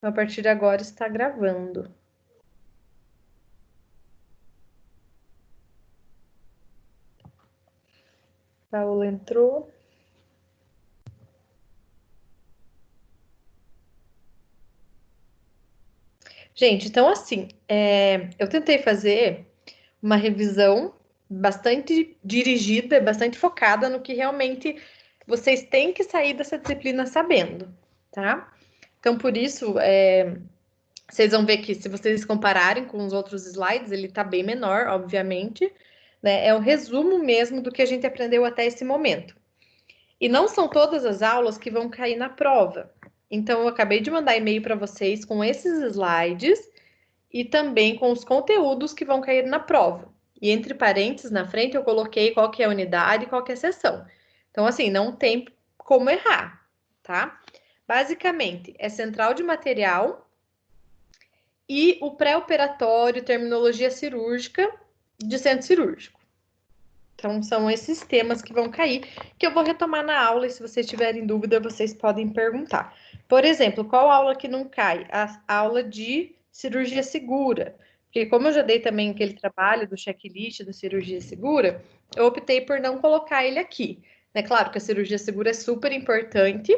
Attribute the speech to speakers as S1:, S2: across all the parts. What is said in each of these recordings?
S1: A partir de agora está gravando. Paula entrou. Gente, então assim, eu tentei fazer uma revisão bastante dirigida, bastante focada no que realmente vocês têm que sair dessa disciplina sabendo, tá? Então, por isso, vocês vão ver que se vocês compararem com os outros slides, ele tá bem menor, obviamente, né? É um resumo mesmo do que a gente aprendeu até esse momento. E não são todas as aulas que vão cair na prova. Então, eu acabei de mandar e-mail para vocês com esses slides e também com os conteúdos que vão cair na prova. E entre parênteses, na frente, eu coloquei qual que é a unidade e qual que é a seção. Então, assim, não tem como errar, tá? Basicamente, é central de material e o pré-operatório, terminologia cirúrgica de centro cirúrgico. Então, são esses temas que vão cair, que eu vou retomar na aula, e se vocês tiverem dúvida, vocês podem perguntar. Por exemplo, qual aula que não cai? A aula de cirurgia segura. Porque como eu já dei também aquele trabalho do checklist da cirurgia segura, eu optei por não colocar ele aqui. É claro que a cirurgia segura é super importante,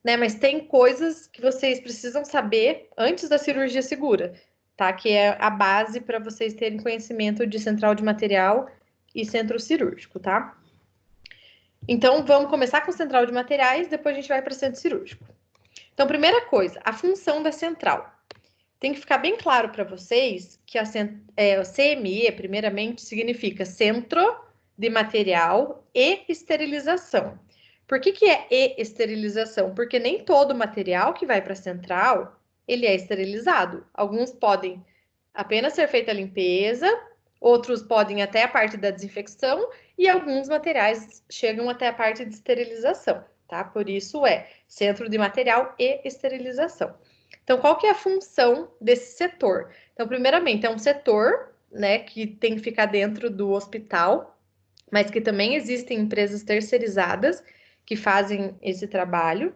S1: né? Mas tem coisas que vocês precisam saber antes da cirurgia segura, tá? Que é a base para vocês terem conhecimento de central de material e centro cirúrgico, tá? Então, vamos começar com central de materiais, depois a gente vai para centro cirúrgico. Então, primeira coisa, a função da central. Tem que ficar bem claro para vocês que o CME, primeiramente, significa Centro de Material e Esterilização. Por que é e-esterilização? Porque nem todo material que vai para a central, ele é esterilizado. Alguns podem apenas ser feita a limpeza, outros podem até a parte da desinfecção e alguns materiais chegam até a parte de esterilização, tá? Por isso é centro de material e esterilização. Então, qual que é a função desse setor? Então, primeiramente, é um setor, né, que tem que ficar dentro do hospital, mas que também existem empresas terceirizadas que fazem esse trabalho,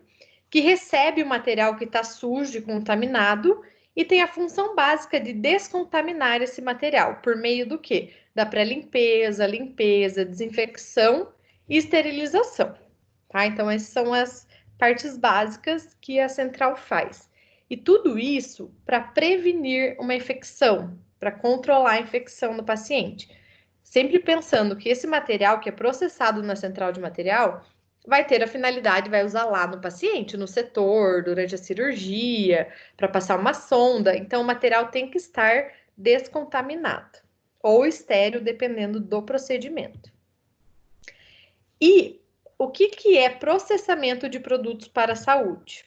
S1: que recebe o material que está sujo e contaminado e tem a função básica de descontaminar esse material por meio do quê? Da pré-limpeza, limpeza, desinfecção e esterilização, tá? Então, essas são as partes básicas que a central faz. E tudo isso para prevenir uma infecção, para controlar a infecção do paciente. Sempre pensando que esse material que é processado na central de material vai ter a finalidade, vai usar lá no paciente, no setor, durante a cirurgia, para passar uma sonda. Então, o material tem que estar descontaminado ou estéril, dependendo do procedimento. E o que é processamento de produtos para a saúde?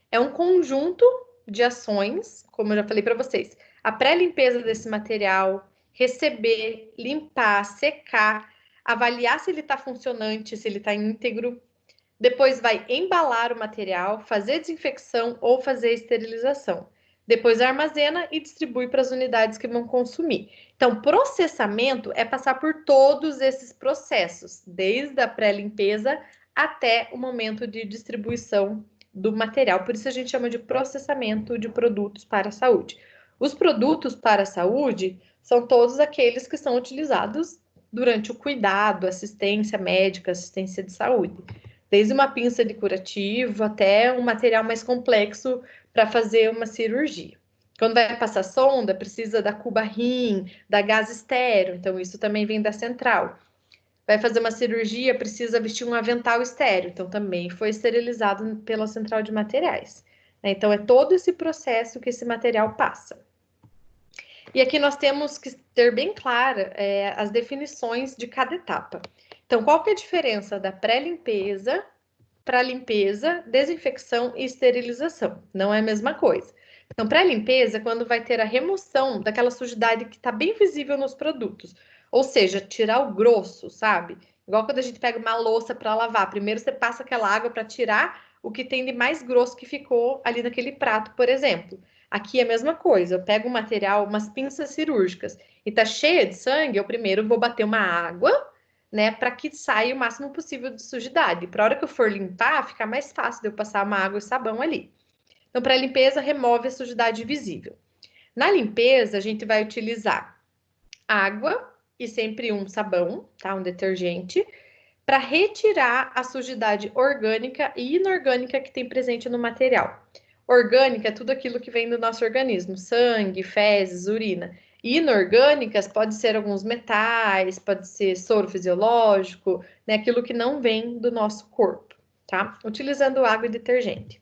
S1: É um conjunto de ações, como eu já falei para vocês, a pré-limpeza desse material, receber, limpar, secar, avaliar se ele está funcionante, se ele está íntegro. Depois vai embalar o material, fazer desinfecção ou fazer esterilização. Depois armazena e distribui para as unidades que vão consumir. Então, processamento é passar por todos esses processos, desde a pré-limpeza até o momento de distribuição do material. Por isso a gente chama de processamento de produtos para a saúde. Os produtos para a saúde são todos aqueles que são utilizados durante o cuidado, assistência médica, assistência de saúde. Desde uma pinça de curativo até um material mais complexo para fazer uma cirurgia. Quando vai passar sonda, precisa da cuba rim, da gás estéreo, então isso também vem da central. Vai fazer uma cirurgia, precisa vestir um avental estéreo, então também foi esterilizado pela central de materiais. Então é todo esse processo que esse material passa. E aqui nós temos que ter bem clara as definições de cada etapa. Então, qual que é a diferença da pré-limpeza para limpeza, desinfecção e esterilização? Não é a mesma coisa. Então, pré-limpeza é quando vai ter a remoção daquela sujidade que está bem visível nos produtos. Ou seja, tirar o grosso, sabe? Igual quando a gente pega uma louça para lavar. Primeiro você passa aquela água para tirar o que tem de mais grosso que ficou ali naquele prato, por exemplo. Aqui é a mesma coisa. Eu pego um material, umas pinças cirúrgicas, e tá cheia de sangue, eu primeiro vou bater uma água, né, para que saia o máximo possível de sujidade. Para a hora que eu for limpar, ficar mais fácil de eu passar uma água e sabão ali. Então, para limpeza, remove a sujidade visível. Na limpeza, a gente vai utilizar água e sempre um sabão, tá? Um detergente, para retirar a sujidade orgânica e inorgânica que tem presente no material. Orgânica é tudo aquilo que vem do nosso organismo, sangue, fezes, urina. E inorgânicas pode ser alguns metais, pode ser soro fisiológico, né? Aquilo que não vem do nosso corpo, tá? Utilizando água e detergente.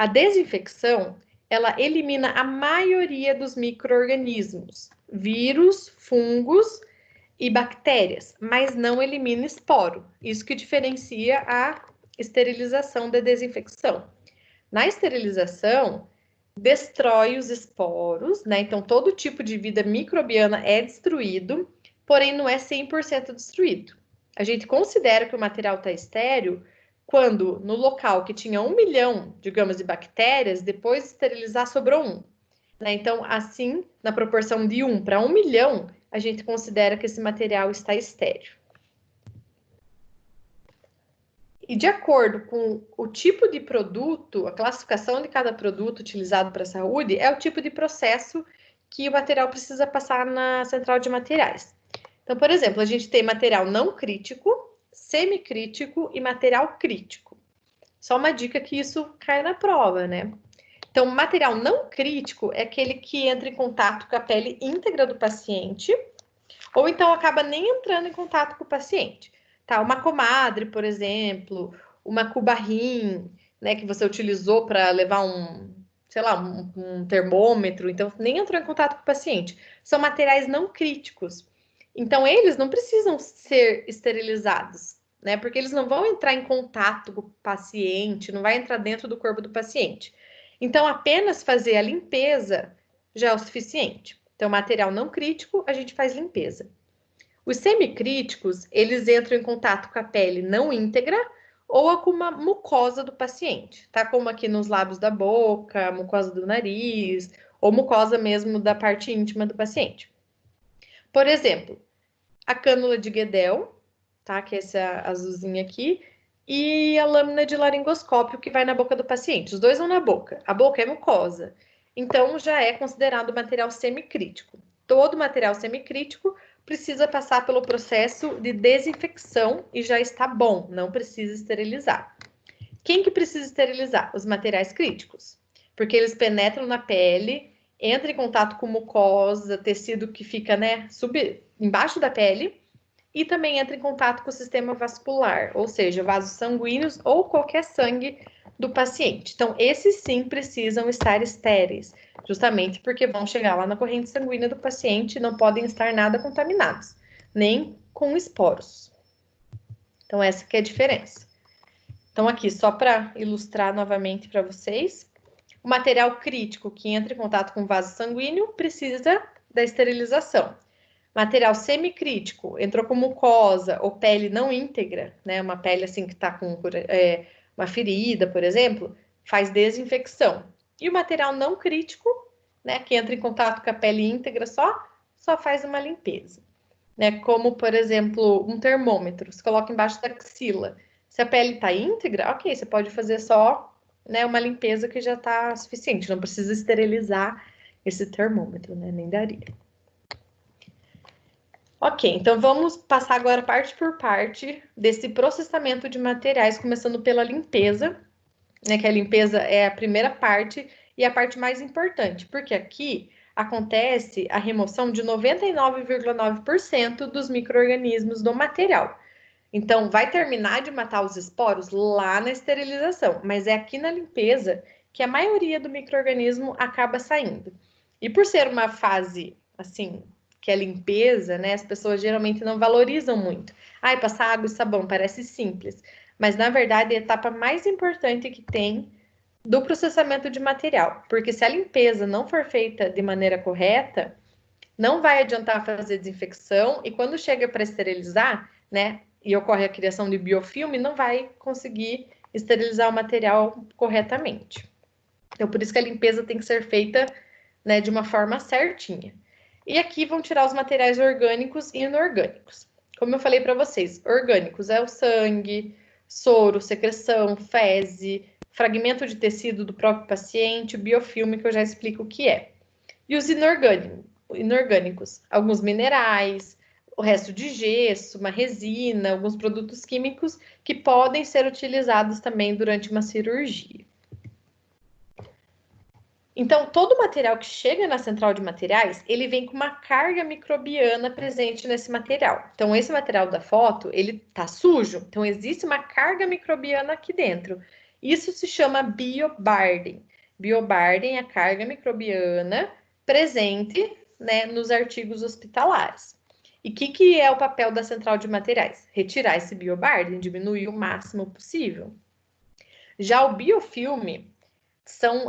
S1: A desinfecção, ela elimina a maioria dos micro-organismos, vírus, fungos e bactérias, mas não elimina esporo. Isso que diferencia a esterilização da desinfecção. Na esterilização, destrói os esporos, né? Então, todo tipo de vida microbiana é destruído, porém não é 100% destruído. A gente considera que o material está estéril quando no local que tinha 1 milhão, digamos, de bactérias, depois de esterilizar, sobrou 1. Né? Então, assim, na proporção de 1 para 1 milhão, a gente considera que esse material está estéril. E de acordo com o tipo de produto, a classificação de cada produto utilizado para a saúde, é o tipo de processo que o material precisa passar na central de materiais. Então, por exemplo, a gente tem material não crítico, semicrítico e material crítico. Só uma dica que isso cai na prova, né? Então, material não crítico é aquele que entra em contato com a pele íntegra do paciente, ou então acaba nem entrando em contato com o paciente. Tá? Uma comadre, por exemplo, uma cubarrim, né, que você utilizou para levar sei lá, um termômetro, então nem entrou em contato com o paciente. São materiais não críticos. Então, eles não precisam ser esterilizados, né? Porque eles não vão entrar em contato com o paciente, não vai entrar dentro do corpo do paciente. Então, apenas fazer a limpeza já é o suficiente. Então, material não crítico, a gente faz limpeza. Os semicríticos, eles entram em contato com a pele não íntegra ou com uma mucosa do paciente, tá? Como aqui nos lábios da boca, mucosa do nariz, ou mucosa mesmo da parte íntima do paciente. Por exemplo, a cânula de Guedel, tá? Que é essa azulzinha aqui, e a lâmina de laringoscópio que vai na boca do paciente. Os dois vão na boca. A boca é mucosa. Então, já é considerado material semicrítico. Todo material semicrítico precisa passar pelo processo de desinfecção e já está bom, não precisa esterilizar. Quem que precisa esterilizar? Os materiais críticos, porque eles penetram na pele, entram em contato com mucosa, tecido que fica, né, embaixo da pele, e também entra em contato com o sistema vascular, ou seja, vasos sanguíneos ou qualquer sangue do paciente. Então, esses sim precisam estar estéreis, justamente porque vão chegar lá na corrente sanguínea do paciente e não podem estar nada contaminados, nem com esporos. Então, essa que é a diferença. Então, aqui, só para ilustrar novamente para vocês, o material crítico que entra em contato com o vaso sanguíneo precisa da esterilização. Material semicrítico, entrou com mucosa ou pele não íntegra, né? Uma pele assim que está com uma ferida, por exemplo, faz desinfecção. E o material não crítico, né? Que entra em contato com a pele íntegra só faz uma limpeza. Né? Como, por exemplo, um termômetro, você coloca embaixo da axila. Se a pele está íntegra, ok, você pode fazer só, né, uma limpeza que já está suficiente, não precisa esterilizar esse termômetro, né? Nem daria. Ok, então vamos passar agora parte por parte desse processamento de materiais, começando pela limpeza, né? Que a limpeza é a primeira parte e a parte mais importante, porque aqui acontece a remoção de 99,9% dos micro-organismos do material. Então, vai terminar de matar os esporos lá na esterilização, mas é aqui na limpeza que a maioria do micro-organismo acaba saindo. E por ser uma fase, assim, que é limpeza, né? As pessoas geralmente não valorizam muito. Ai, passar água e sabão parece simples, mas na verdade é a etapa mais importante que tem do processamento de material, porque se a limpeza não for feita de maneira correta, não vai adiantar fazer desinfecção e quando chega para esterilizar, né, e ocorre a criação de biofilme, não vai conseguir esterilizar o material corretamente. Então, por isso que a limpeza tem que ser feita, né, de uma forma certinha. E aqui vão tirar os materiais orgânicos e inorgânicos. Como eu falei para vocês, orgânicos é o sangue, soro, secreção, fezes, fragmento de tecido do próprio paciente, o biofilme, que eu já explico o que é. E os inorgânicos, alguns minerais, o resto de gesso, uma resina, alguns produtos químicos que podem ser utilizados também durante uma cirurgia. Então, todo material que chega na central de materiais, ele vem com uma carga microbiana presente nesse material. Então, esse material da foto, ele tá sujo. Então, existe uma carga microbiana aqui dentro. Isso se chama biobardem. Biobardem é a carga microbiana presente, né, nos artigos hospitalares. E o que é o papel da central de materiais? Retirar esse biobardem, diminuir o máximo possível. Já o biofilme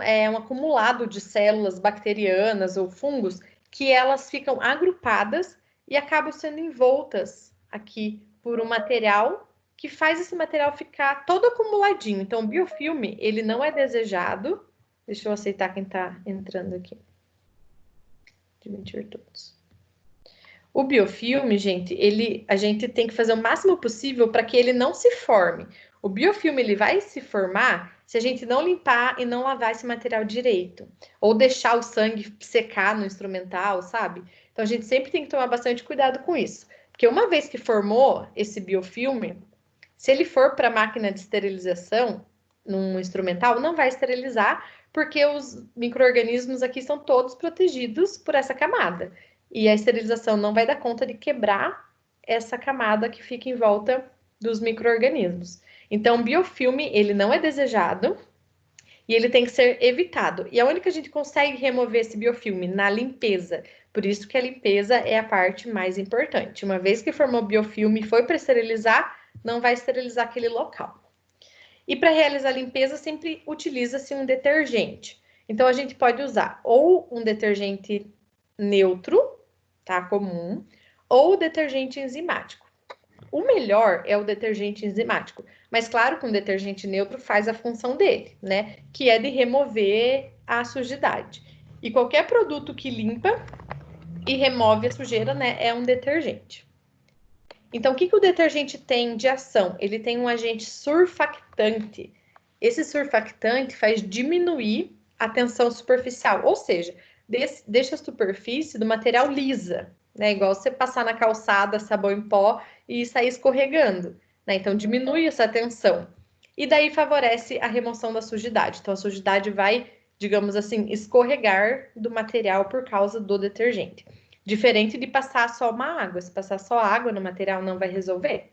S1: é um acumulado de células bacterianas ou fungos que elas ficam agrupadas e acabam sendo envoltas aqui por um material que faz esse material ficar todo acumuladinho. Então, o biofilme, ele não é desejado. Deixa eu aceitar quem está entrando aqui. Admitir todos. O biofilme, gente, a gente tem que fazer o máximo possível para que ele não se forme. O biofilme ele vai se formar se a gente não limpar e não lavar esse material direito. Ou deixar o sangue secar no instrumental, sabe? Então a gente sempre tem que tomar bastante cuidado com isso. Porque uma vez que formou esse biofilme, se ele for para a máquina de esterilização, num instrumental, não vai esterilizar, porque os micro-organismos aqui são todos protegidos por essa camada. E a esterilização não vai dar conta de quebrar essa camada que fica em volta dos micro-organismos. Então, o biofilme, ele não é desejado e ele tem que ser evitado. E aonde que a gente consegue remover esse biofilme? Na limpeza. Por isso que a limpeza é a parte mais importante. Uma vez que formou biofilme e foi para esterilizar, não vai esterilizar aquele local. E para realizar a limpeza, sempre utiliza-se um detergente. Então, a gente pode usar ou um detergente neutro, tá? Comum, ou detergente enzimático. O melhor é o detergente enzimático, mas claro que um detergente neutro faz a função dele, né? Que é de remover a sujidade. E qualquer produto que limpa e remove a sujeira, né, é um detergente. Então, o que o detergente tem de ação? Ele tem um agente surfactante. Esse surfactante faz diminuir a tensão superficial, ou seja, deixa a superfície do material lisa, né? Igual você passar na calçada sabão em pó e sair escorregando, né? Então, diminui essa tensão. E daí favorece a remoção da sujidade. Então, a sujidade vai, digamos assim, escorregar do material por causa do detergente. Diferente de passar só uma água. Se passar só água no material, não vai resolver.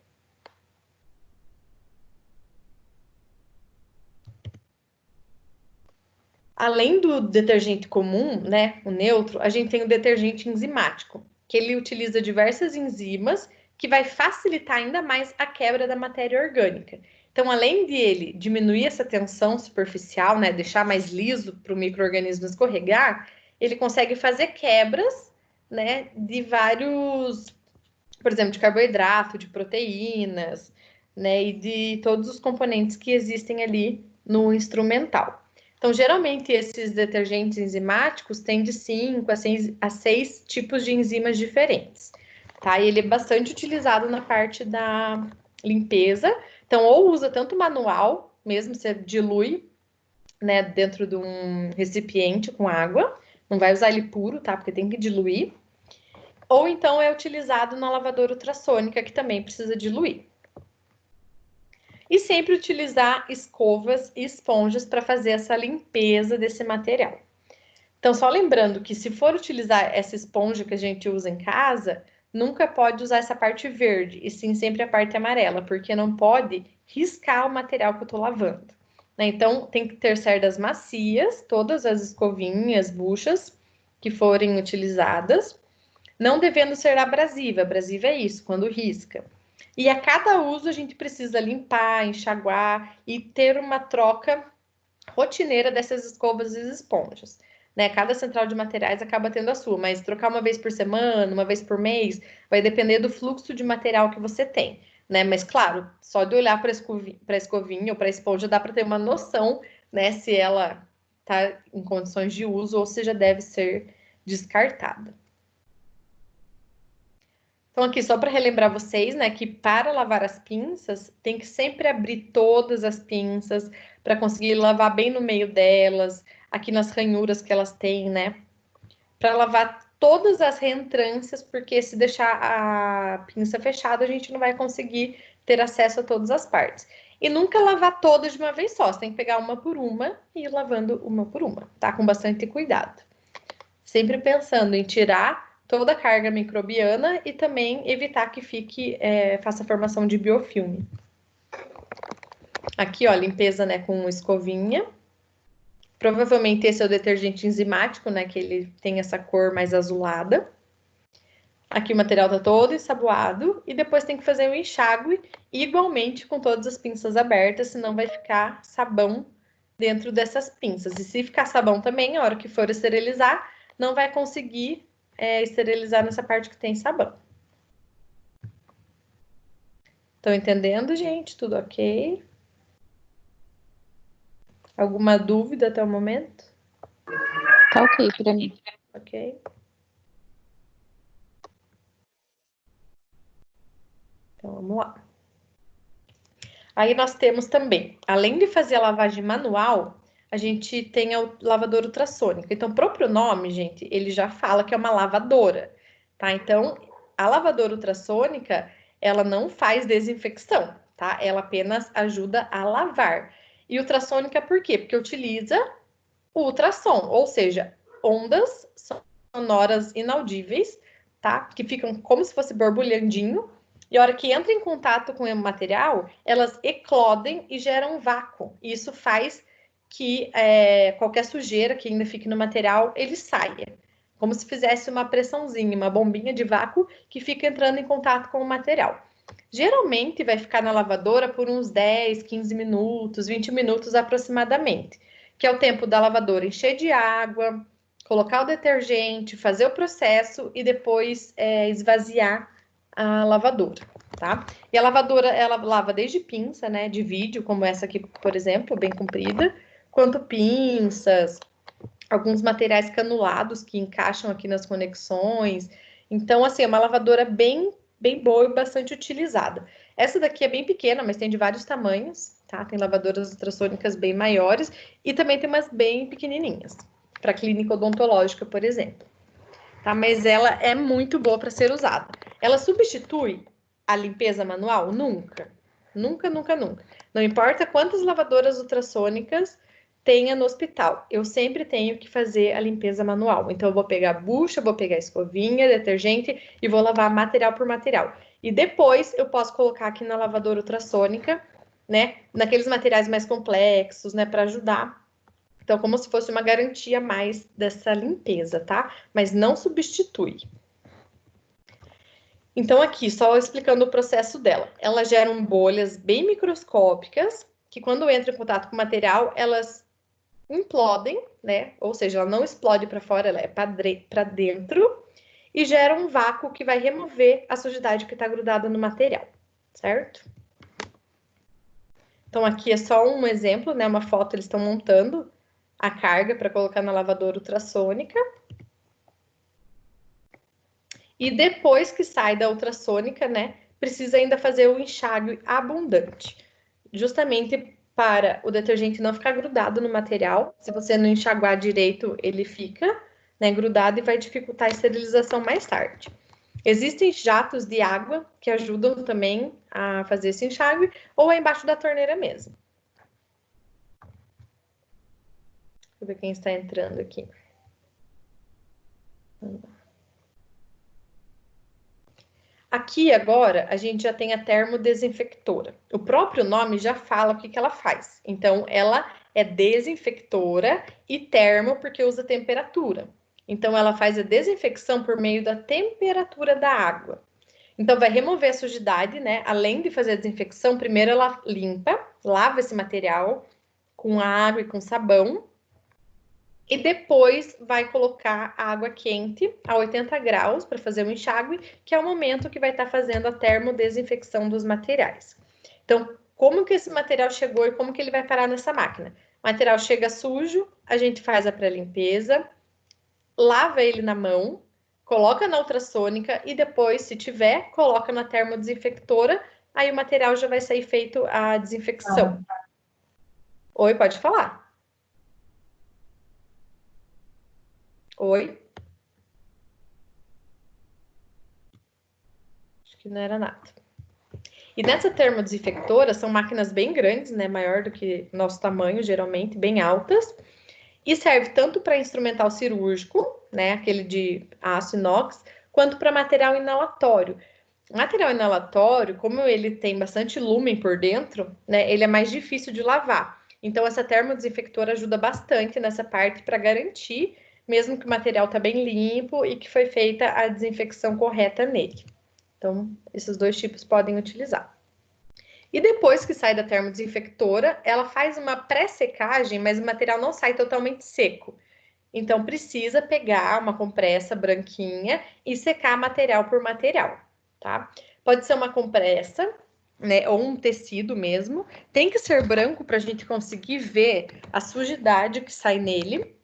S1: Além do detergente comum, né, o neutro, a gente tem o detergente enzimático, que ele utiliza diversas enzimas que vai facilitar ainda mais a quebra da matéria orgânica. Então, além de ele diminuir essa tensão superficial, né, deixar mais liso para o micro-organismo escorregar, ele consegue fazer quebras, né, de vários, por exemplo, de carboidrato, de proteínas, né, e de todos os componentes que existem ali no instrumental. Então, geralmente, esses detergentes enzimáticos têm de 5 a 6 tipos de enzimas diferentes, tá? E ele é bastante utilizado na parte da limpeza. Então, ou usa tanto manual, mesmo você dilui, né, dentro de um recipiente com água, não vai usar ele puro, tá? Porque tem que diluir. Ou então é utilizado na lavadora ultrassônica, que também precisa diluir. E sempre utilizar escovas e esponjas para fazer essa limpeza desse material. Então, só lembrando que se for utilizar essa esponja que a gente usa em casa, nunca pode usar essa parte verde, e sim sempre a parte amarela, porque não pode riscar o material que eu estou lavando. Né? Então, tem que ter cerdas macias, todas as escovinhas, buchas que forem utilizadas, não devendo ser abrasiva. Abrasiva é isso, quando risca. E a cada uso a gente precisa limpar, enxaguar e ter uma troca rotineira dessas escovas e esponjas. Né? Cada central de materiais acaba tendo a sua, mas trocar uma vez por semana, uma vez por mês, vai depender do fluxo de material que você tem. Né? Mas, claro, só de olhar para a escovinha ou para a esponja dá para ter uma noção, né, se ela está em condições de uso ou se já deve ser descartada. Então, aqui, só para relembrar vocês, né, que para lavar as pinças, tem que sempre abrir todas as pinças para conseguir lavar bem no meio delas, aqui nas ranhuras que elas têm, né? Para lavar todas as reentrâncias, porque se deixar a pinça fechada, a gente não vai conseguir ter acesso a todas as partes. E nunca lavar todas de uma vez só, você tem que pegar uma por uma e ir lavando uma por uma, tá? Com bastante cuidado. Sempre pensando em tirar toda a carga microbiana e também evitar que faça formação de biofilme. Aqui, ó, limpeza, né, com escovinha. Provavelmente esse é o detergente enzimático, né, que ele tem essa cor mais azulada. Aqui o material tá todo ensaboado e depois tem que fazer um enxágue igualmente com todas as pinças abertas, senão vai ficar sabão dentro dessas pinças. E se ficar sabão também, a hora que for esterilizar, não vai conseguir esterilizar nessa parte que tem sabão. Estão entendendo, gente? Tudo ok? Alguma dúvida até o momento?
S2: Tá ok pra mim.
S1: Ok. Então, vamos lá. Aí nós temos também, além de fazer a lavagem manual, a gente tem a lavadora ultrassônica. Então, o próprio nome, gente, ele já fala que é uma lavadora, tá? Então, a lavadora ultrassônica, ela não faz desinfecção, tá? Ela apenas ajuda a lavar. E ultrassônica por quê? Porque utiliza o ultrassom, ou seja, ondas sonoras inaudíveis, tá? Que ficam como se fosse borbulhandinho, e a hora que entra em contato com o material, elas eclodem e geram um vácuo. E isso faz que qualquer sujeira que ainda fique no material, ele saia. Como se fizesse uma pressãozinha, uma bombinha de vácuo que fica entrando em contato com o material. Geralmente vai ficar na lavadora por uns 10, 15 minutos, 20 minutos aproximadamente, que é o tempo da lavadora encher de água, colocar o detergente, fazer o processo e depois esvaziar a lavadora, tá? E a lavadora, ela lava desde pinça, né, de vídeo, como essa aqui, por exemplo, bem comprida, quanto pinças, alguns materiais canulados que encaixam aqui nas conexões. Então, assim, é uma lavadora bem boa e bastante utilizada. Essa daqui é bem pequena, mas tem de vários tamanhos, tá? Tem lavadoras ultrassônicas bem maiores e também tem umas bem pequenininhas, para clínica odontológica, por exemplo. Tá? Mas ela é muito boa para ser usada. Ela substitui a limpeza manual? Nunca. Nunca, nunca, nunca. Não importa quantas lavadoras ultrassônicas tenha no hospital, eu sempre tenho que fazer a limpeza manual. Então, eu vou pegar bucha, vou pegar escovinha, detergente e vou lavar material por material. E depois eu posso colocar aqui na lavadora ultrassônica, né, naqueles materiais mais complexos, né, para ajudar. Então, como se fosse uma garantia mais dessa limpeza, tá? Mas não substitui. Então, aqui, só explicando o processo dela. Elas geram bolhas bem microscópicas, que quando entram em contato com o material, elas implodem, né? Ou seja, ela não explode para fora, ela é para dentro, e gera um vácuo que vai remover a sujidade que está grudada no material, certo? Então, aqui é só um exemplo, né? Uma foto, eles estão montando a carga para colocar na lavadora ultrassônica. E depois que sai da ultrassônica, né, precisa ainda fazer o enxágue abundante, justamente para o detergente não ficar grudado no material. Se você não enxaguar direito, ele fica, né, grudado e vai dificultar a esterilização mais tarde. Existem jatos de água que ajudam também a fazer esse enxágue, ou é embaixo da torneira mesmo. Deixa eu ver quem está entrando aqui. Aqui agora a gente já tem a termodesinfectora. O próprio nome já fala o que ela faz. Então, ela é desinfectora e termo porque usa temperatura. Então, ela faz a desinfecção por meio da temperatura da água. Então, vai remover a sujidade, né? Além de fazer a desinfecção, primeiro ela limpa, lava esse material com água e com sabão. E depois vai colocar a água quente a 80 graus para fazer o enxágue, que é o momento que vai estar fazendo a termodesinfecção dos materiais. Então, como que esse material chegou e como que ele vai parar nessa máquina? O material chega sujo, a gente faz a pré-limpeza, lava ele na mão, coloca na ultrassônica e depois, se tiver, coloca na termodesinfectora, aí o material já vai sair feito a desinfecção. Oi, pode falar. Oi? Acho que não era nada. E nessa termodesinfectora, são máquinas bem grandes, né? Maior do que nosso tamanho, geralmente, bem altas. E serve tanto para instrumental cirúrgico, né? Aquele de aço inox, quanto para material inalatório. O material inalatório, como ele tem bastante lúmen por dentro, né? Ele é mais difícil de lavar. Então, essa termodesinfectora ajuda bastante nessa parte para garantir, mesmo que o material está bem limpo e que foi feita a desinfecção correta nele. Então, esses dois tipos podem utilizar. E depois que sai da termodesinfectora, ela faz uma pré-secagem, mas o material não sai totalmente seco. Então, precisa pegar uma compressa branquinha e secar material por material, tá? Pode ser uma compressa, né, ou um tecido mesmo. Tem que ser branco para a gente conseguir ver a sujidade que sai nele.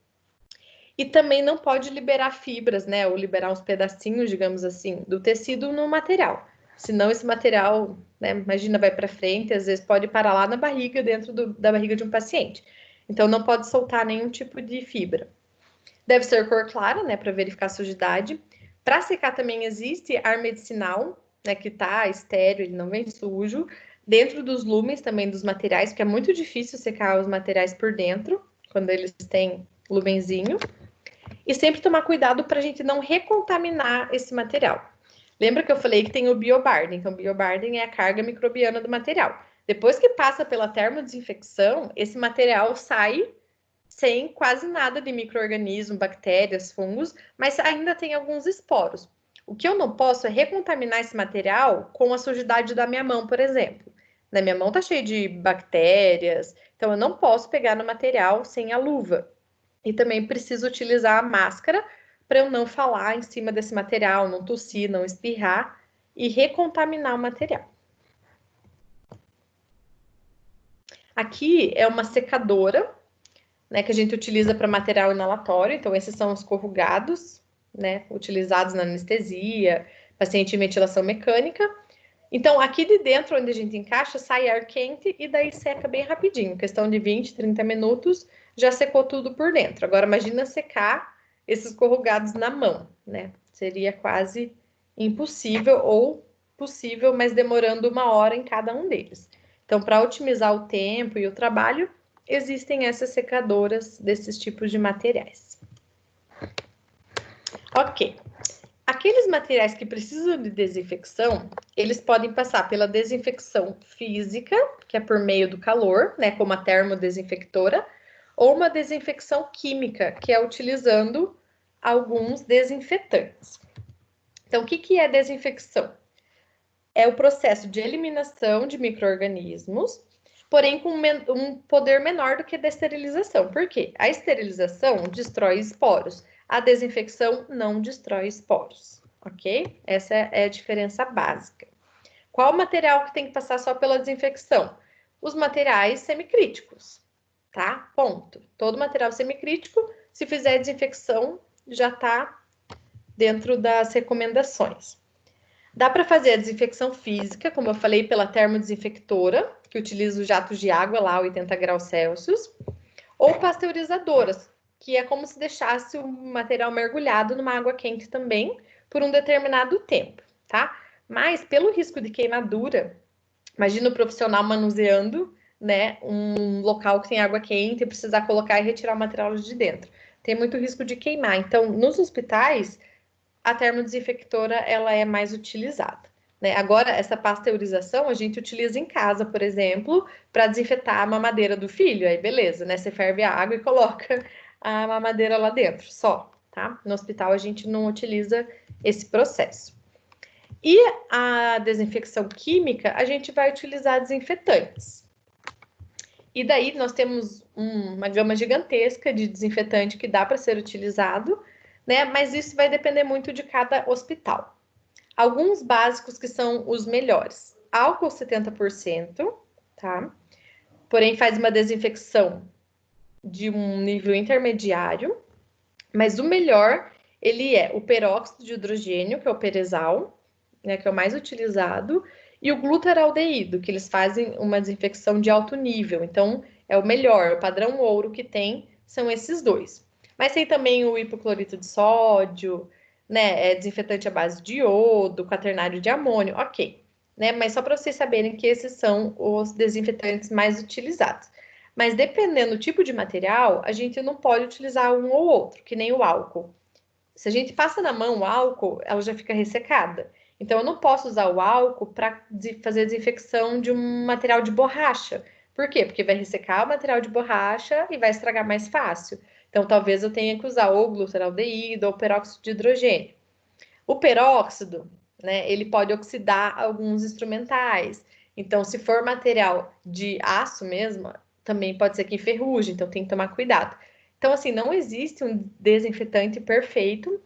S1: E também não pode liberar fibras, né, ou liberar uns pedacinhos, digamos assim, do tecido no material. Senão esse material, né, imagina, vai para frente, às vezes pode parar lá na barriga, dentro da barriga de um paciente. Então não pode soltar nenhum tipo de fibra. Deve ser cor clara, né, para verificar a sujidade. Para secar também existe ar medicinal, né, que tá estéreo, ele não vem sujo. Dentro dos lumens também dos materiais, porque é muito difícil secar os materiais por dentro, quando eles têm lumenzinho. E sempre tomar cuidado para a gente não recontaminar esse material. Lembra que eu falei que tem o BioBarden? Então, o BioBarden é a carga microbiana do material. Depois que passa pela termodesinfecção, esse material sai sem quase nada de micro-organismo, bactérias, fungos, mas ainda tem alguns esporos. O que eu não posso é recontaminar esse material com a sujidade da minha mão, por exemplo. Na minha mão tá cheia de bactérias, então eu não posso pegar no material sem a luva. E também preciso utilizar a máscara para eu não falar em cima desse material, não tossir, não espirrar e recontaminar o material. Aqui é uma secadora, né, que a gente utiliza para material inalatório. Então, esses são os corrugados, né, utilizados na anestesia, paciente em ventilação mecânica. Então, aqui de dentro, onde a gente encaixa, sai ar quente e daí seca bem rapidinho. Questão de 20, 30 minutos, já secou tudo por dentro. Agora, imagina secar esses corrugados na mão, né? Seria quase impossível ou possível, mas demorando 1 hora em cada um deles. Então, para otimizar o tempo e o trabalho, existem essas secadoras desses tipos de materiais. Ok. Aqueles materiais que precisam de desinfecção, eles podem passar pela desinfecção física, que é por meio do calor, né, como a termodesinfectora, ou uma desinfecção química, que é utilizando alguns desinfetantes. Então, o que é desinfecção? É o processo de eliminação de micro-organismos, porém com um poder menor do que a da esterilização. Por quê? A esterilização destrói esporos, a desinfecção não destrói esporos, ok? Essa é a diferença básica. Qual material que tem que passar só pela desinfecção? Os materiais semicríticos, tá? Ponto. Todo material semicrítico, se fizer desinfecção, já está dentro das recomendações. Dá para fazer a desinfecção física, como eu falei, pela termodesinfectora, que utiliza os jatos de água lá a 80 graus Celsius, ou pasteurizadoras, que é como se deixasse o material mergulhado numa água quente também, por um determinado tempo, tá? Mas, pelo risco de queimadura, imagina o profissional manuseando, né, um local que tem água quente e precisar colocar e retirar o material de dentro. Tem muito risco de queimar. Então, nos hospitais, a termodesinfectora ela é mais utilizada. Né? Agora, essa pasteurização a gente utiliza em casa, por exemplo, para desinfetar a mamadeira do filho. Aí, beleza, né? Você ferve a água e coloca a mamadeira lá dentro, só, tá? No hospital a gente não utiliza esse processo. E a desinfecção química, a gente vai utilizar desinfetantes. E daí nós temos uma gama gigantesca de desinfetante que dá para ser utilizado, né? Mas isso vai depender muito de cada hospital. Alguns básicos que são os melhores. Álcool 70%, tá? Porém, faz uma desinfecção de um nível intermediário. Mas o melhor ele é o peróxido de hidrogênio, que é o perezal, né, que é o mais utilizado, e o glutaraldeído, que eles fazem uma desinfecção de alto nível. Então, é o melhor, o padrão ouro que tem são esses dois. Mas tem também o hipoclorito de sódio, né, desinfetante à base de iodo, quaternário de amônio, ok. Né, mas só para vocês saberem que esses são os desinfetantes mais utilizados. Mas dependendo do tipo de material, a gente não pode utilizar um ou outro, que nem o álcool. Se a gente passa na mão o álcool, ela já fica ressecada. Então, eu não posso usar o álcool para fazer a desinfecção de um material de borracha. Por quê? Porque vai ressecar o material de borracha e vai estragar mais fácil. Então, talvez eu tenha que usar ou glutaraldeído ou peróxido de hidrogênio. O peróxido, né, ele pode oxidar alguns instrumentais. Então, se for material de aço mesmo, também pode ser que enferruje, então tem que tomar cuidado. Então, assim, não existe um desinfetante perfeito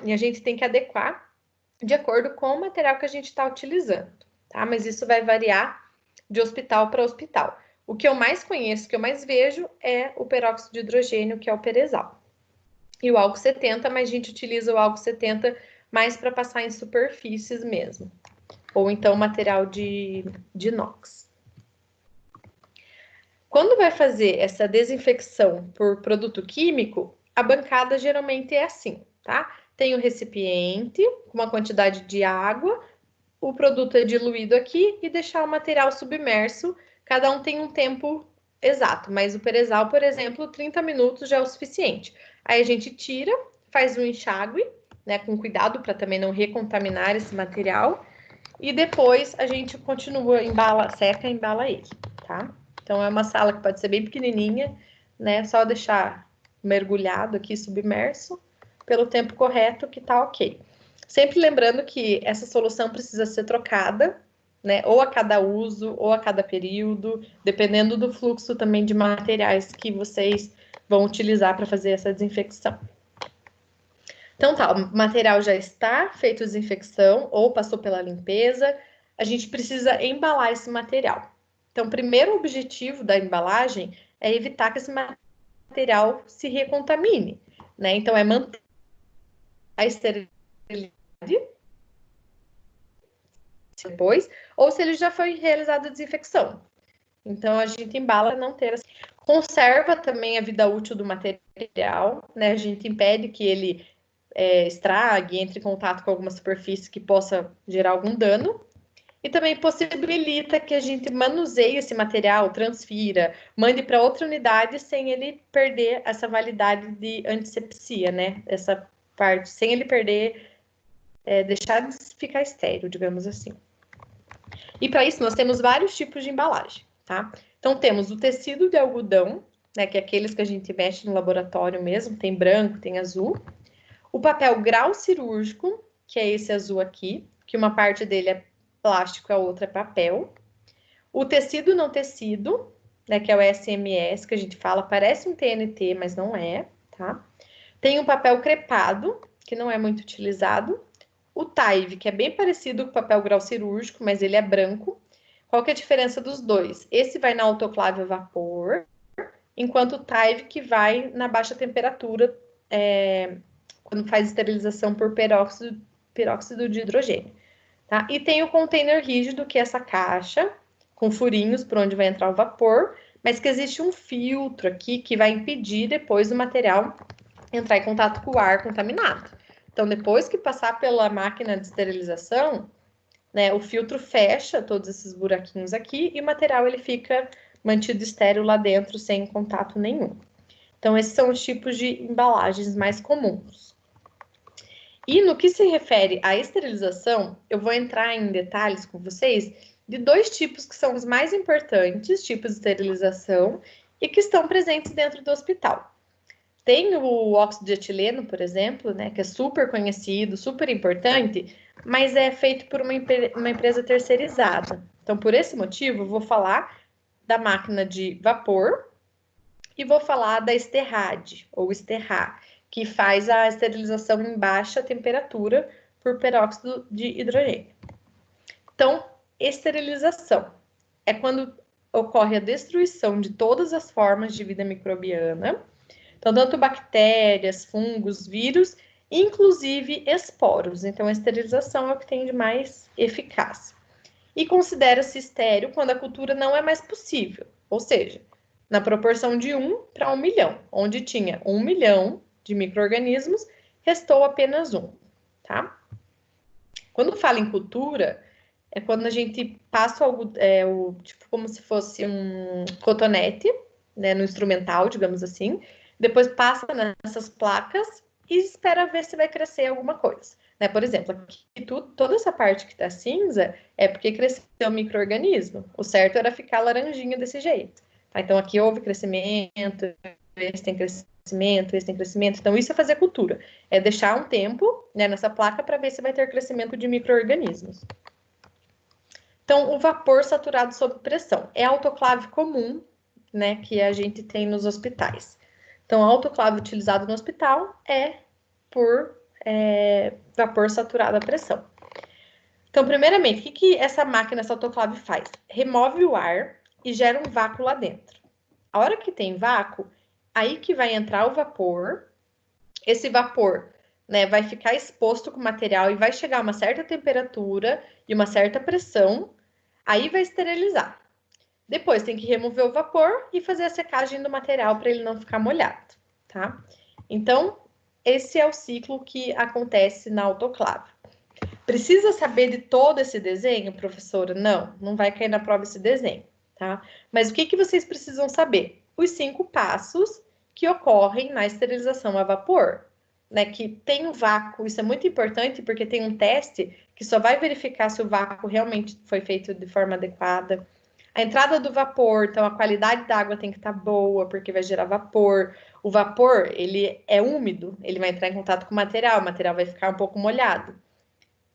S1: e a gente tem que adequar de acordo com o material que a gente está utilizando, tá? Mas isso vai variar de hospital para hospital. O que eu mais conheço, que eu mais vejo, é o peróxido de hidrogênio, que é o perezal. E o álcool 70, mas a gente utiliza o álcool 70 mais para passar em superfícies mesmo. Ou então material de inox. Quando vai fazer essa desinfecção por produto químico, a bancada geralmente é assim, tá? Tem o recipiente com uma quantidade de água, o produto é diluído aqui e deixar o material submerso. Cada um tem um tempo exato, mas o perezal, por exemplo, 30 minutos já é o suficiente. Aí a gente tira, faz um enxágue, né, com cuidado para também não recontaminar esse material. E depois a gente continua, embala, seca, embala ele, tá? Então é uma sala que pode ser bem pequenininha, né? Só deixar mergulhado aqui, submerso, pelo tempo correto que tá ok. Sempre lembrando que essa solução precisa ser trocada, né? Ou a cada uso, ou a cada período, dependendo do fluxo também de materiais que vocês vão utilizar para fazer essa desinfecção. Então tá, o material já está feito desinfecção ou passou pela limpeza, a gente precisa embalar esse material. Então, o primeiro objetivo da embalagem é evitar que esse material se recontamine, né? Então, é manter a esterilidade depois, ou se ele já foi realizada a desinfecção. Então, a gente embala para não ter. Conserva também a vida útil do material, né? A gente impede que ele estrague, entre em contato com alguma superfície que possa gerar algum dano. E também possibilita que a gente manuseie esse material, transfira, mande para outra unidade sem ele perder essa validade de antisepsia, né? Essa parte, sem ele perder, deixar de ficar estéril, digamos assim. E para isso nós temos vários tipos de embalagem, tá? Então temos o tecido de algodão, né? Que é aqueles que a gente mexe no laboratório mesmo, tem branco, tem azul. O papel grau cirúrgico, que é esse azul aqui, que uma parte dele é plástico, a outra é papel. O tecido não tecido, né, que é o SMS, que a gente fala, parece um TNT, mas não é, tá? Tem o papel crepado, que não é muito utilizado. O Taive, que é bem parecido com o papel grau cirúrgico, mas ele é branco. Qual que é a diferença dos dois? Esse vai na autoclave a vapor, enquanto o Taive que vai na baixa temperatura, quando faz esterilização por peróxido de hidrogênio. Tá? E tem o container rígido, que é essa caixa com furinhos por onde vai entrar o vapor, mas que existe um filtro aqui que vai impedir depois o material entrar em contato com o ar contaminado. Então, depois que passar pela máquina de esterilização, né, o filtro fecha todos esses buraquinhos aqui e o material ele fica mantido estéril lá dentro sem contato nenhum. Então, esses são os tipos de embalagens mais comuns. E no que se refere à esterilização, eu vou entrar em detalhes com vocês de dois tipos que são os mais importantes, tipos de esterilização, e que estão presentes dentro do hospital. Tem o óxido de etileno, por exemplo, né, que é super conhecido, super importante, mas é feito por uma empresa terceirizada. Então, por esse motivo, eu vou falar da máquina de vapor e vou falar da Sterrad, ou Sterra, que faz a esterilização em baixa temperatura por peróxido de hidrogênio. Então, esterilização é quando ocorre a destruição de todas as formas de vida microbiana, Então, tanto bactérias, fungos, vírus, inclusive esporos. Então, a esterilização é o que tem de mais eficácia. E considera-se estéril quando a cultura não é mais possível, ou seja, na proporção de 1 para 1 milhão, onde tinha 1 milhão de micro-organismos, restou apenas 1, tá? Quando fala em cultura, é quando a gente passa algo, tipo como se fosse um cotonete, né, no instrumental, digamos assim, depois passa nessas placas e espera ver se vai crescer alguma coisa. Né? Por exemplo, aqui toda essa parte que está cinza é porque cresceu um micro-organismo. O certo era ficar laranjinha desse jeito. Tá? Então, aqui houve crescimento, esse tem crescimento, esse tem crescimento. Então, isso é fazer cultura. É deixar um tempo, né, nessa placa para ver se vai ter crescimento de micro-organismos. Então, o vapor saturado sob pressão é a autoclave comum, né, que a gente tem nos hospitais. Então, a autoclave utilizada no hospital é por vapor saturado à pressão. Então, primeiramente, o que essa máquina, essa autoclave faz? Remove o ar e gera um vácuo lá dentro. A hora que tem vácuo, aí que vai entrar o vapor. Esse vapor, né, vai ficar exposto com o material e vai chegar a uma certa temperatura e uma certa pressão. Aí vai esterilizar. Depois tem que remover o vapor e fazer a secagem do material para ele não ficar molhado, tá? Então, esse é o ciclo que acontece na autoclave. Precisa saber de todo esse desenho, professora? Não, não vai cair na prova esse desenho, tá? Mas o que vocês precisam saber? Os 5 passos que ocorrem na esterilização a vapor, né? Que tem um vácuo, isso é muito importante porque tem um teste que só vai verificar se o vácuo realmente foi feito de forma adequada. A entrada do vapor, então a qualidade da água tem que estar boa, porque vai gerar vapor. O vapor, ele é úmido, ele vai entrar em contato com o material vai ficar um pouco molhado.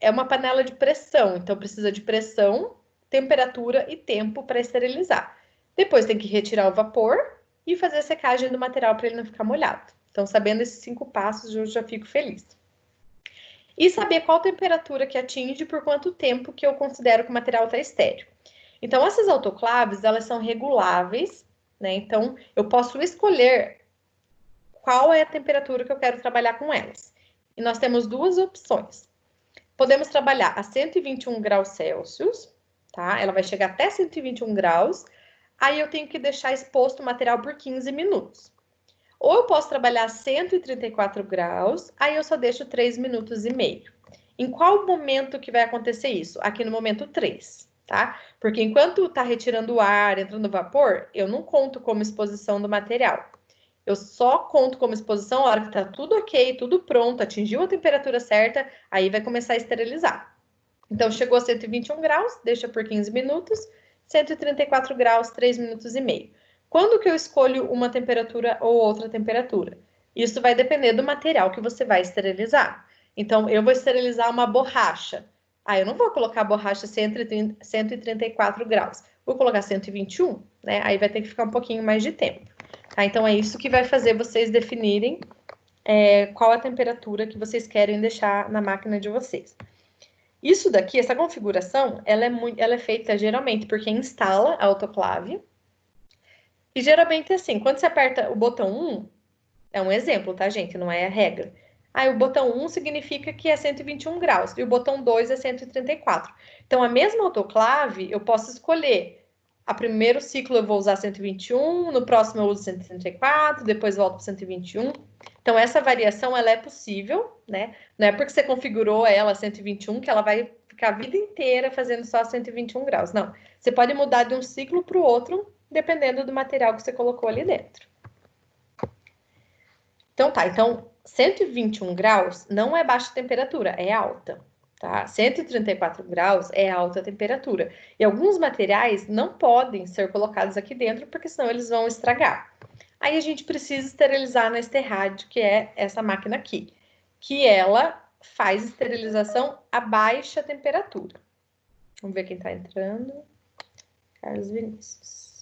S1: É uma panela de pressão, então precisa de pressão, temperatura e tempo para esterilizar. Depois tem que retirar o vapor e fazer a secagem do material para ele não ficar molhado. Então, sabendo esses 5 passos, eu já fico feliz. E saber qual temperatura que atinge por quanto tempo que eu considero que o material está estéril. Então, essas autoclaves, elas são reguláveis, né? Então, eu posso escolher qual é a temperatura que eu quero trabalhar com elas. E nós temos 2 opções. Podemos trabalhar a 121 graus Celsius, tá? Ela vai chegar até 121 graus. Aí eu tenho que deixar exposto o material por 15 minutos. Ou eu posso trabalhar a 134 graus, aí eu só deixo 3 minutos e meio. Em qual momento que vai acontecer isso? Aqui no momento 3, tá? Porque enquanto tá retirando o ar, entrando vapor, eu não conto como exposição do material. Eu só conto como exposição a hora que tá tudo ok, tudo pronto, atingiu a temperatura certa, aí vai começar a esterilizar. Então, chegou a 121 graus, deixa por 15 minutos, 134 graus, 3 minutos e meio. Quando que eu escolho uma temperatura ou outra temperatura? Isso vai depender do material que você vai esterilizar. Então, eu vou esterilizar uma borracha. Eu não vou colocar a borracha 134 graus. Vou colocar 121, né? Aí vai ter que ficar um pouquinho mais de tempo. Tá? Então, é isso que vai fazer vocês definirem qual a temperatura que vocês querem deixar na máquina de vocês. Isso daqui, essa configuração, ela é feita geralmente por quem instala a autoclave. E geralmente, assim, quando você aperta o botão 1, é um exemplo, tá, gente? Não é a regra. Aí o botão 1 significa que é 121 graus e o botão 2 é 134. Então, a mesma autoclave, eu posso escolher. A primeiro ciclo eu vou usar 121, no próximo eu uso 134, depois volto para 121. Então, essa variação, ela é possível, né? Não é porque você configurou ela 121 que ela vai ficar a vida inteira fazendo só 121 graus. Não. Você pode mudar de um ciclo para o outro, dependendo do material que você colocou ali dentro. Então, tá. Então, 121 graus não é baixa temperatura, é alta. Tá? 134 graus é alta temperatura. E alguns materiais não podem ser colocados aqui dentro, porque senão eles vão estragar. Aí a gente precisa esterilizar na Esterrádio, que é essa máquina aqui, que ela faz esterilização a baixa temperatura. Vamos ver quem está entrando. Carlos Vinícius.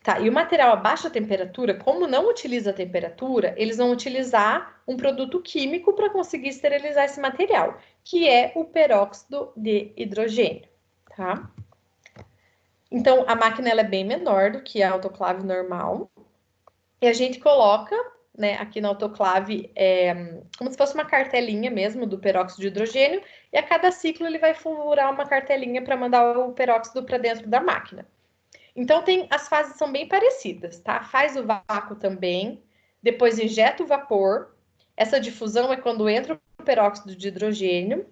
S1: Tá, e o material a baixa temperatura, como não utiliza a temperatura, eles vão utilizar um produto químico para conseguir esterilizar esse material, que é o peróxido de hidrogênio, tá? Então, a máquina ela é bem menor do que a autoclave normal. E a gente coloca, né, aqui na autoclave, como se fosse uma cartelinha mesmo do peróxido de hidrogênio, e a cada ciclo ele vai furar uma cartelinha para mandar o peróxido para dentro da máquina. Então, as fases são bem parecidas, tá? Faz o vácuo também, depois injeta o vapor. Essa difusão é quando entra o peróxido de hidrogênio.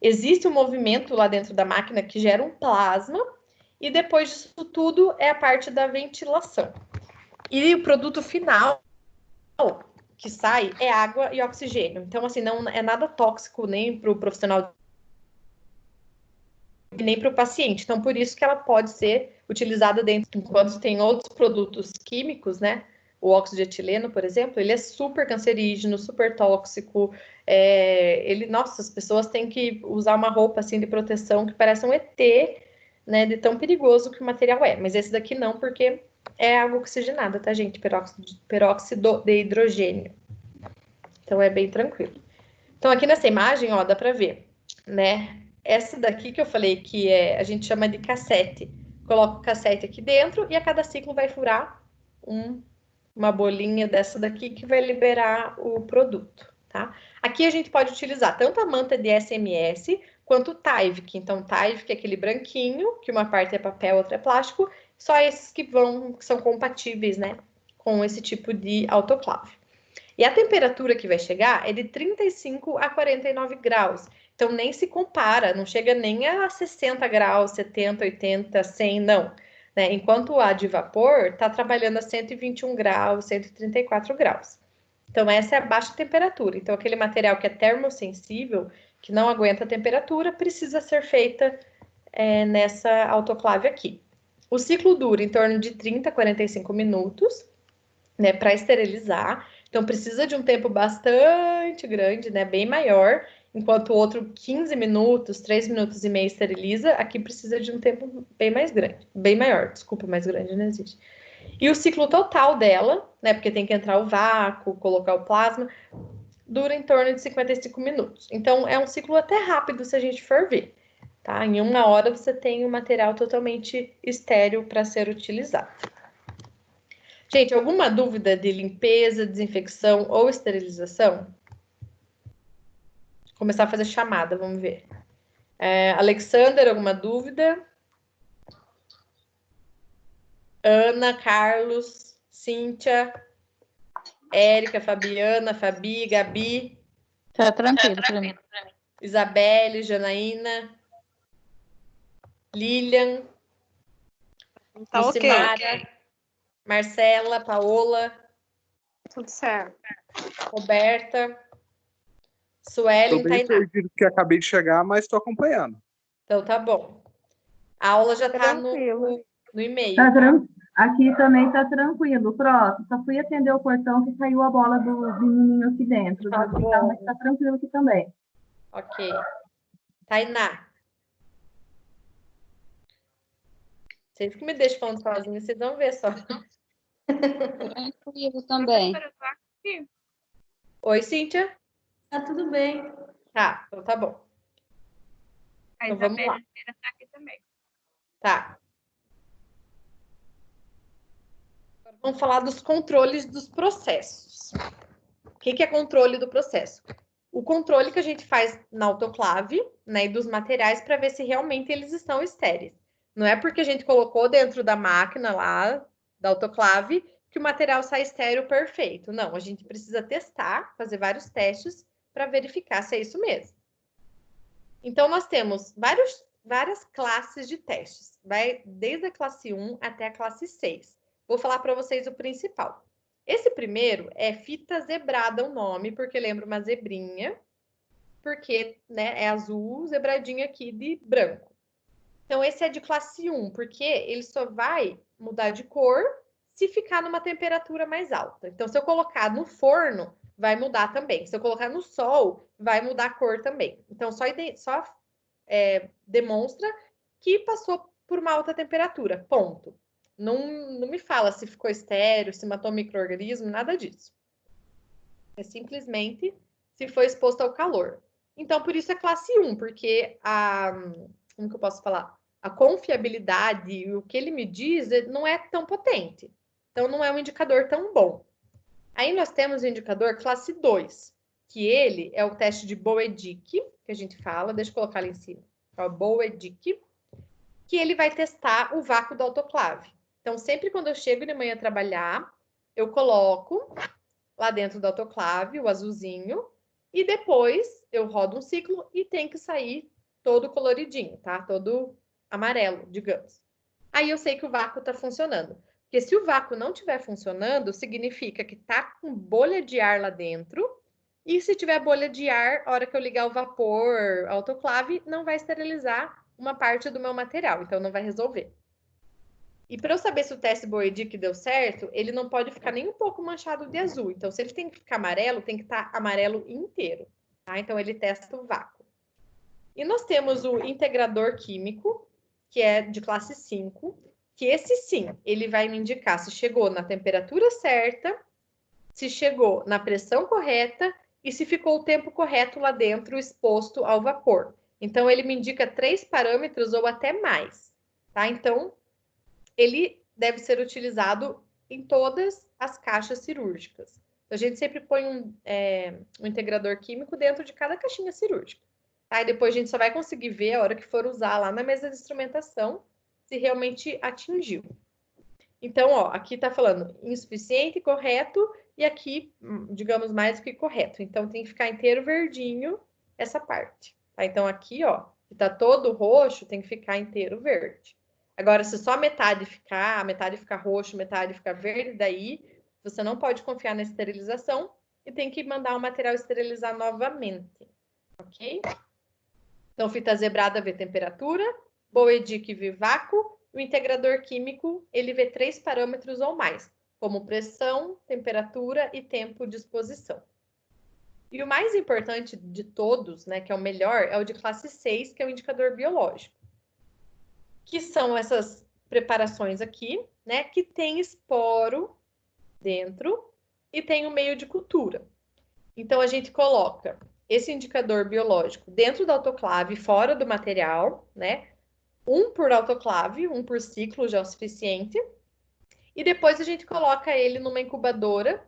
S1: Existe um movimento lá dentro da máquina que gera um plasma, e depois disso tudo é a parte da ventilação. E o produto final que sai é água e oxigênio. Então, assim, não é nada tóxico nem para o profissional nem para o paciente. Então, por isso que ela pode ser utilizada dentro, enquanto tem outros produtos químicos, né? O óxido de etileno, por exemplo, ele é super cancerígeno, super tóxico. Nossa, as pessoas têm que usar uma roupa assim de proteção que parece um ET, né? De tão perigoso que o material é. Mas esse daqui não, porque é água oxigenada, tá, gente? Peróxido de hidrogênio. Então é bem tranquilo. Então, aqui nessa imagem, ó, dá para ver, né? Essa daqui que eu falei que a gente chama de cassete. Coloca o cassete aqui dentro e a cada ciclo vai furar uma bolinha dessa daqui que vai liberar o produto, tá? Aqui a gente pode utilizar tanto a manta de SMS quanto o Tyvek. Então, o Tyvek é aquele branquinho, que uma parte é papel, outra é plástico, só esses que são compatíveis, né, com esse tipo de autoclave. E a temperatura que vai chegar é de 35 a 49 graus. Então, nem se compara, não chega nem a 60 graus, 70, 80, 100, não. Né? Enquanto a de vapor está trabalhando a 121 graus, 134 graus. Então, essa é a baixa temperatura. Então, aquele material que é termossensível, que não aguenta a temperatura, precisa ser feita nessa autoclave aqui. O ciclo dura em torno de 30 a 45 minutos, né, para esterilizar. Então, precisa de um tempo bastante grande, né, bem maior, enquanto o outro 15 minutos, 3 minutos e meio esteriliza, aqui precisa de um tempo bem mais grande, bem maior, desculpa, mais grande não existe. E o ciclo total dela, né, porque tem que entrar o vácuo, colocar o plasma, dura em torno de 55 minutos. Então, é um ciclo até rápido se a gente for ver, tá? Em 1 hora você tem o material totalmente estéril para ser utilizado. Gente, alguma dúvida de limpeza, desinfecção ou esterilização? Vou começar a fazer chamada, vamos ver. Alexander, alguma dúvida? Ana, Carlos, Cíntia, Érica, Fabiana, Fabi, Gabi.
S2: Tá tranquilo para mim.
S1: Isabelle, Janaína, Lilian,
S3: Tá
S1: Lucimara,
S3: ok.
S1: Marcela, Paola,
S3: Tudo certo.
S1: Roberta,
S4: Tô
S1: Suelen,
S4: bem
S1: Tainá.
S4: perdido porque acabei de chegar, mas estou acompanhando.
S1: Então tá bom. A aula já tá no e-mail. Tá?
S5: Aqui também tá tranquilo. Pronto, só fui atender o portão que caiu a bola do menininho aqui dentro.
S1: Tá bom.
S5: Mas tá tranquilo aqui também.
S1: Ok. Tainá. Vocês que me deixam falando sozinha, vocês vão ver só.
S2: Tranquilo também.
S1: Oi, Cíntia.
S5: Tá tudo bem.
S1: Tá, então tá bom. Então vamos lá.
S3: Tá aqui também.
S1: Tá. Agora vamos falar dos controles dos processos. O que é controle do processo? O controle que a gente faz na autoclave, né, e dos materiais para ver se realmente eles estão estéreis. Não é porque a gente colocou dentro da máquina lá, da autoclave, que o material sai estéreo perfeito. Não, a gente precisa testar, fazer vários testes para verificar se é isso mesmo. Então, nós temos várias classes de testes. Vai desde a classe 1 até a classe 6. Vou falar para vocês o principal. Esse primeiro é fita zebrada o nome, porque lembra uma zebrinha, porque, né, é azul, zebradinho aqui de branco. Então, esse é de classe 1, porque ele só vai mudar de cor se ficar numa temperatura mais alta. Então, se eu colocar no forno, vai mudar também. Se eu colocar no sol, vai mudar a cor também. Então, só demonstra que passou por uma alta temperatura, ponto. Não me fala se ficou estéreo, se matou micro-organismo, nada disso. É simplesmente se foi exposto ao calor. Então, por isso é classe 1, porque como que eu posso falar? a confiabilidade e o que ele me diz não é tão potente. Então, não é um indicador tão bom. Aí nós temos o indicador classe 2, que ele é o teste de Boedic, que a gente fala, deixa eu colocar ali em cima, é o Boedic, que ele vai testar o vácuo do autoclave. Então, sempre quando eu chego de manhã trabalhar, eu coloco lá dentro do autoclave o azulzinho, e depois eu rodo um ciclo e tem que sair todo coloridinho, tá? Todo amarelo, digamos. Aí eu sei que o vácuo está funcionando. Porque se o vácuo não estiver funcionando, significa que está com bolha de ar lá dentro. E se tiver bolha de ar, a hora que eu ligar o vapor autoclave, não vai esterilizar uma parte do meu material. Então, não vai resolver. E para eu saber se o teste Boedic deu certo, ele não pode ficar nem um pouco manchado de azul. Então, se ele tem que ficar amarelo, tem que estar amarelo inteiro. Tá? Então, ele testa o vácuo. E nós temos o integrador químico, que é de classe 5, que esse sim, ele vai me indicar se chegou na temperatura certa, se chegou na pressão correta e se ficou o tempo correto lá dentro exposto ao vapor. Então, ele me indica 3 parâmetros ou até mais, tá? Então, ele deve ser utilizado em todas as caixas cirúrgicas. A gente sempre põe um integrador químico dentro de cada caixinha cirúrgica. Tá? E depois a gente só vai conseguir ver a hora que for usar lá na mesa de instrumentação se realmente atingiu. Então, ó, aqui tá falando insuficiente, correto, e aqui, digamos, mais do que correto. Então, tem que ficar inteiro verdinho essa parte. Tá? Então, aqui, ó, que tá todo roxo, tem que ficar inteiro verde. Agora, se só metade ficar roxo, metade ficar verde, daí você não pode confiar na esterilização e tem que mandar o material esterilizar novamente. Ok? Então, fita zebrada vê temperatura, Boedic vê vácuo, o integrador químico, ele vê 3 parâmetros ou mais, como pressão, temperatura e tempo de exposição. E o mais importante de todos, né, que é o melhor, é o de classe 6, que é o indicador biológico. Que são essas preparações aqui, né, que tem esporo dentro e tem o meio de cultura. Então, a gente coloca esse indicador biológico dentro da autoclave, fora do material, né? Um por autoclave, um por ciclo já é o suficiente. E depois a gente coloca ele numa incubadora,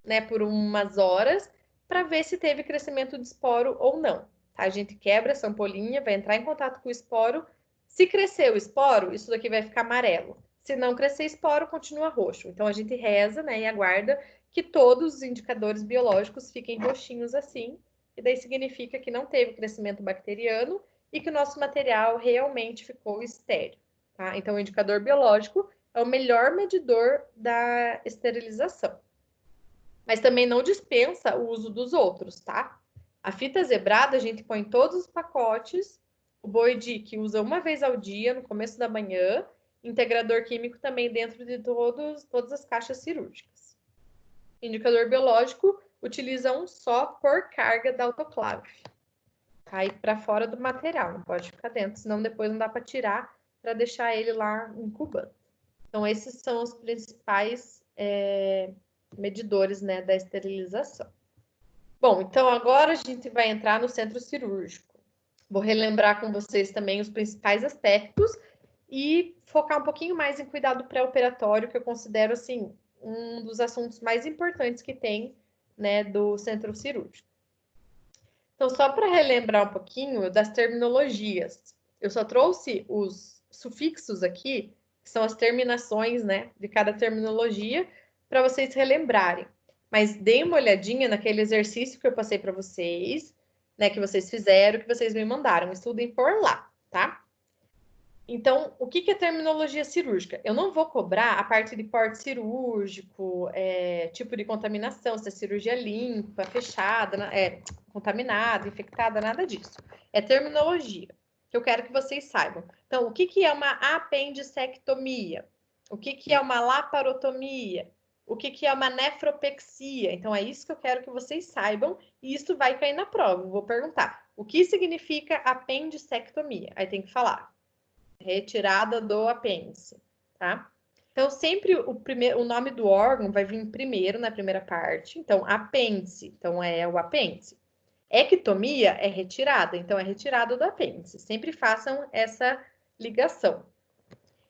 S1: né, por umas horas, para ver se teve crescimento de esporo ou não. Tá? A gente quebra essa ampolinha, vai entrar em contato com o esporo. Se crescer o esporo, isso daqui vai ficar amarelo. Se não crescer esporo, continua roxo. Então a gente reza, né, e aguarda que todos os indicadores biológicos fiquem roxinhos assim, e daí significa que não teve crescimento bacteriano e que o nosso material realmente ficou estéril. Tá? Então, o indicador biológico é o melhor medidor da esterilização. Mas também não dispensa o uso dos outros, tá? A fita zebrada a gente põe em todos os pacotes, o Boedic usa uma vez ao dia, no começo da manhã, integrador químico também dentro de todas as caixas cirúrgicas. Indicador biológico utiliza um só por carga da autoclave. Cai para fora do material, não pode ficar dentro, senão depois não dá para tirar para deixar ele lá incubando. Então, esses são os principais medidores, né, da esterilização. Bom, então agora a gente vai entrar no centro cirúrgico. Vou relembrar com vocês também os principais aspectos e focar um pouquinho mais em cuidado pré-operatório, que eu considero, assim, um dos assuntos mais importantes que tem, né, do centro cirúrgico. Então, só para relembrar um pouquinho das terminologias, eu só trouxe os sufixos aqui, que são as terminações, né, de cada terminologia, para vocês relembrarem. Mas deem uma olhadinha naquele exercício que eu passei para vocês, né, que vocês fizeram, que vocês me mandaram. Estudem por lá, tá? Então, o que é terminologia cirúrgica? Eu não vou cobrar a parte de porte cirúrgico, tipo de contaminação, se é cirurgia limpa, fechada, contaminada, infectada, nada disso. É terminologia que eu quero que vocês saibam. Então, o que é uma apendicectomia? O que é uma laparotomia? O que é uma nefropexia? Então, é isso que eu quero que vocês saibam e isso vai cair na prova. Eu vou perguntar, o que significa apendicectomia? Aí tem que falar. Retirada do apêndice, tá? Então, sempre o nome do órgão vai vir primeiro na primeira parte. Então, apêndice, então é o apêndice. Ectomia é retirada, então é retirada do apêndice. Sempre façam essa ligação.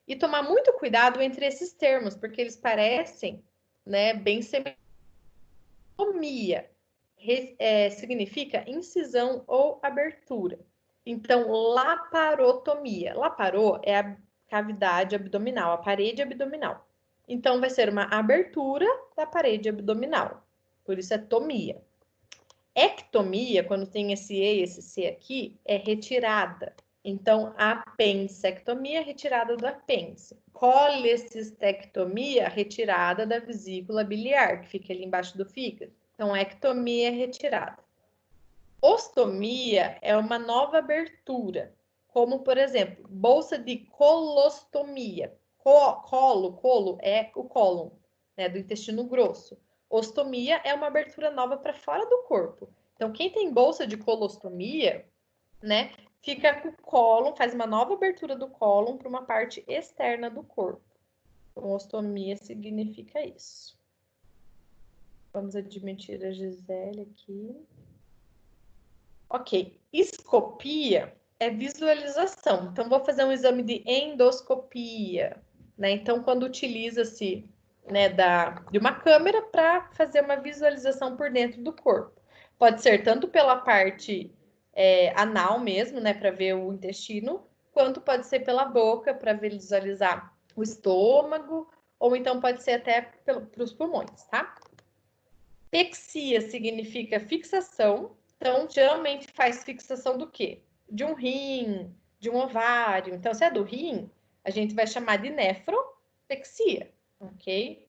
S1: E tomar muito cuidado entre esses termos, porque eles parecem, né, bem semelhantes. Significa incisão ou abertura. Então, laparotomia. Laparô é a cavidade abdominal, a parede abdominal. Então, vai ser uma abertura da parede abdominal. Por isso é tomia. Ectomia, quando tem esse E e esse C aqui, é retirada. Então, apendicectomia, retirada do apêndice. Colecistectomia, retirada da vesícula biliar, que fica ali embaixo do fígado. Então, ectomia é retirada. Ostomia é uma nova abertura, como, por exemplo, bolsa de colostomia. Colo é o cólon, né, do intestino grosso. Ostomia é uma abertura nova para fora do corpo. Então, quem tem bolsa de colostomia, né, fica com o cólon, faz uma nova abertura do cólon para uma parte externa do corpo. Então, ostomia significa isso. Vamos admitir a Gisele aqui. Ok. Escopia é visualização. Então, vou fazer um exame de endoscopia, né? Então, quando utiliza-se, né, de uma câmera para fazer uma visualização por dentro do corpo. Pode ser tanto pela parte anal mesmo, né, para ver o intestino, quanto pode ser pela boca para visualizar o estômago, ou então pode ser até para os pulmões, tá? Pexia significa fixação. Então, geralmente faz fixação do quê? De um rim, de um ovário. Então, se é do rim, a gente vai chamar de nefropexia, ok?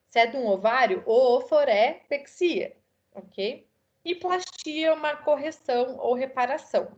S1: Se é de um ovário, ooforépexia, ok? E plastia é uma correção ou reparação.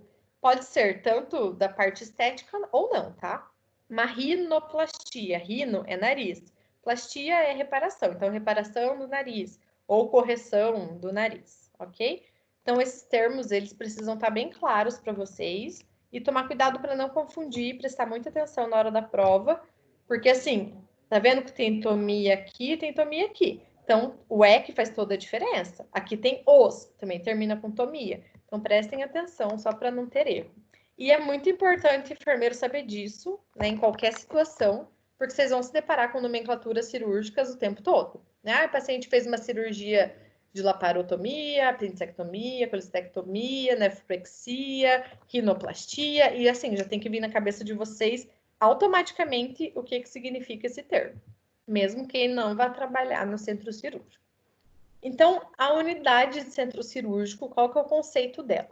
S1: Pode ser tanto da parte estética ou não, tá? Uma rinoplastia. Rino é nariz. Plastia é reparação. Então, reparação do nariz ou correção do nariz, ok? Então, esses termos, eles precisam estar bem claros para vocês e tomar cuidado para não confundir, prestar muita atenção na hora da prova, porque, assim, tá vendo que tem tomia aqui, tem tomia aqui. Então, o E que faz toda a diferença. Aqui tem os, também termina com tomia. Então, prestem atenção só para não ter erro. E é muito importante o enfermeiro saber disso, né, em qualquer situação, porque vocês vão se deparar com nomenclaturas cirúrgicas o tempo todo. Né? O paciente fez uma cirurgia de laparotomia, apendicectomia, colecistectomia, nefroplexia, rinoplastia, e assim, já tem que vir na cabeça de vocês automaticamente o que significa esse termo, mesmo quem não vai trabalhar no centro cirúrgico. Então, a unidade de centro cirúrgico, qual que é o conceito dela?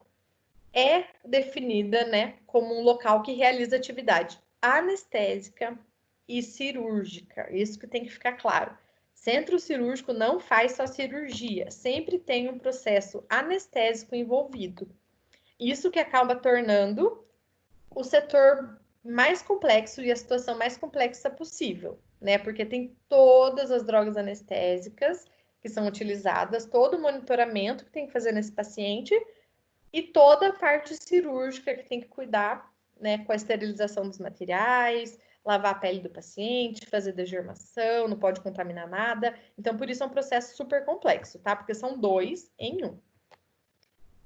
S1: É definida, né, como um local que realiza atividade anestésica e cirúrgica. Isso que tem que ficar claro. Centro cirúrgico não faz só cirurgia, sempre tem um processo anestésico envolvido. Isso que acaba tornando o setor mais complexo e a situação mais complexa possível, né? Porque tem todas as drogas anestésicas que são utilizadas, todo o monitoramento que tem que fazer nesse paciente e toda a parte cirúrgica que tem que cuidar, né, com a esterilização dos materiais, lavar a pele do paciente, fazer degermação, não pode contaminar nada. Então, por isso é um processo super complexo, tá? Porque são 2 em 1.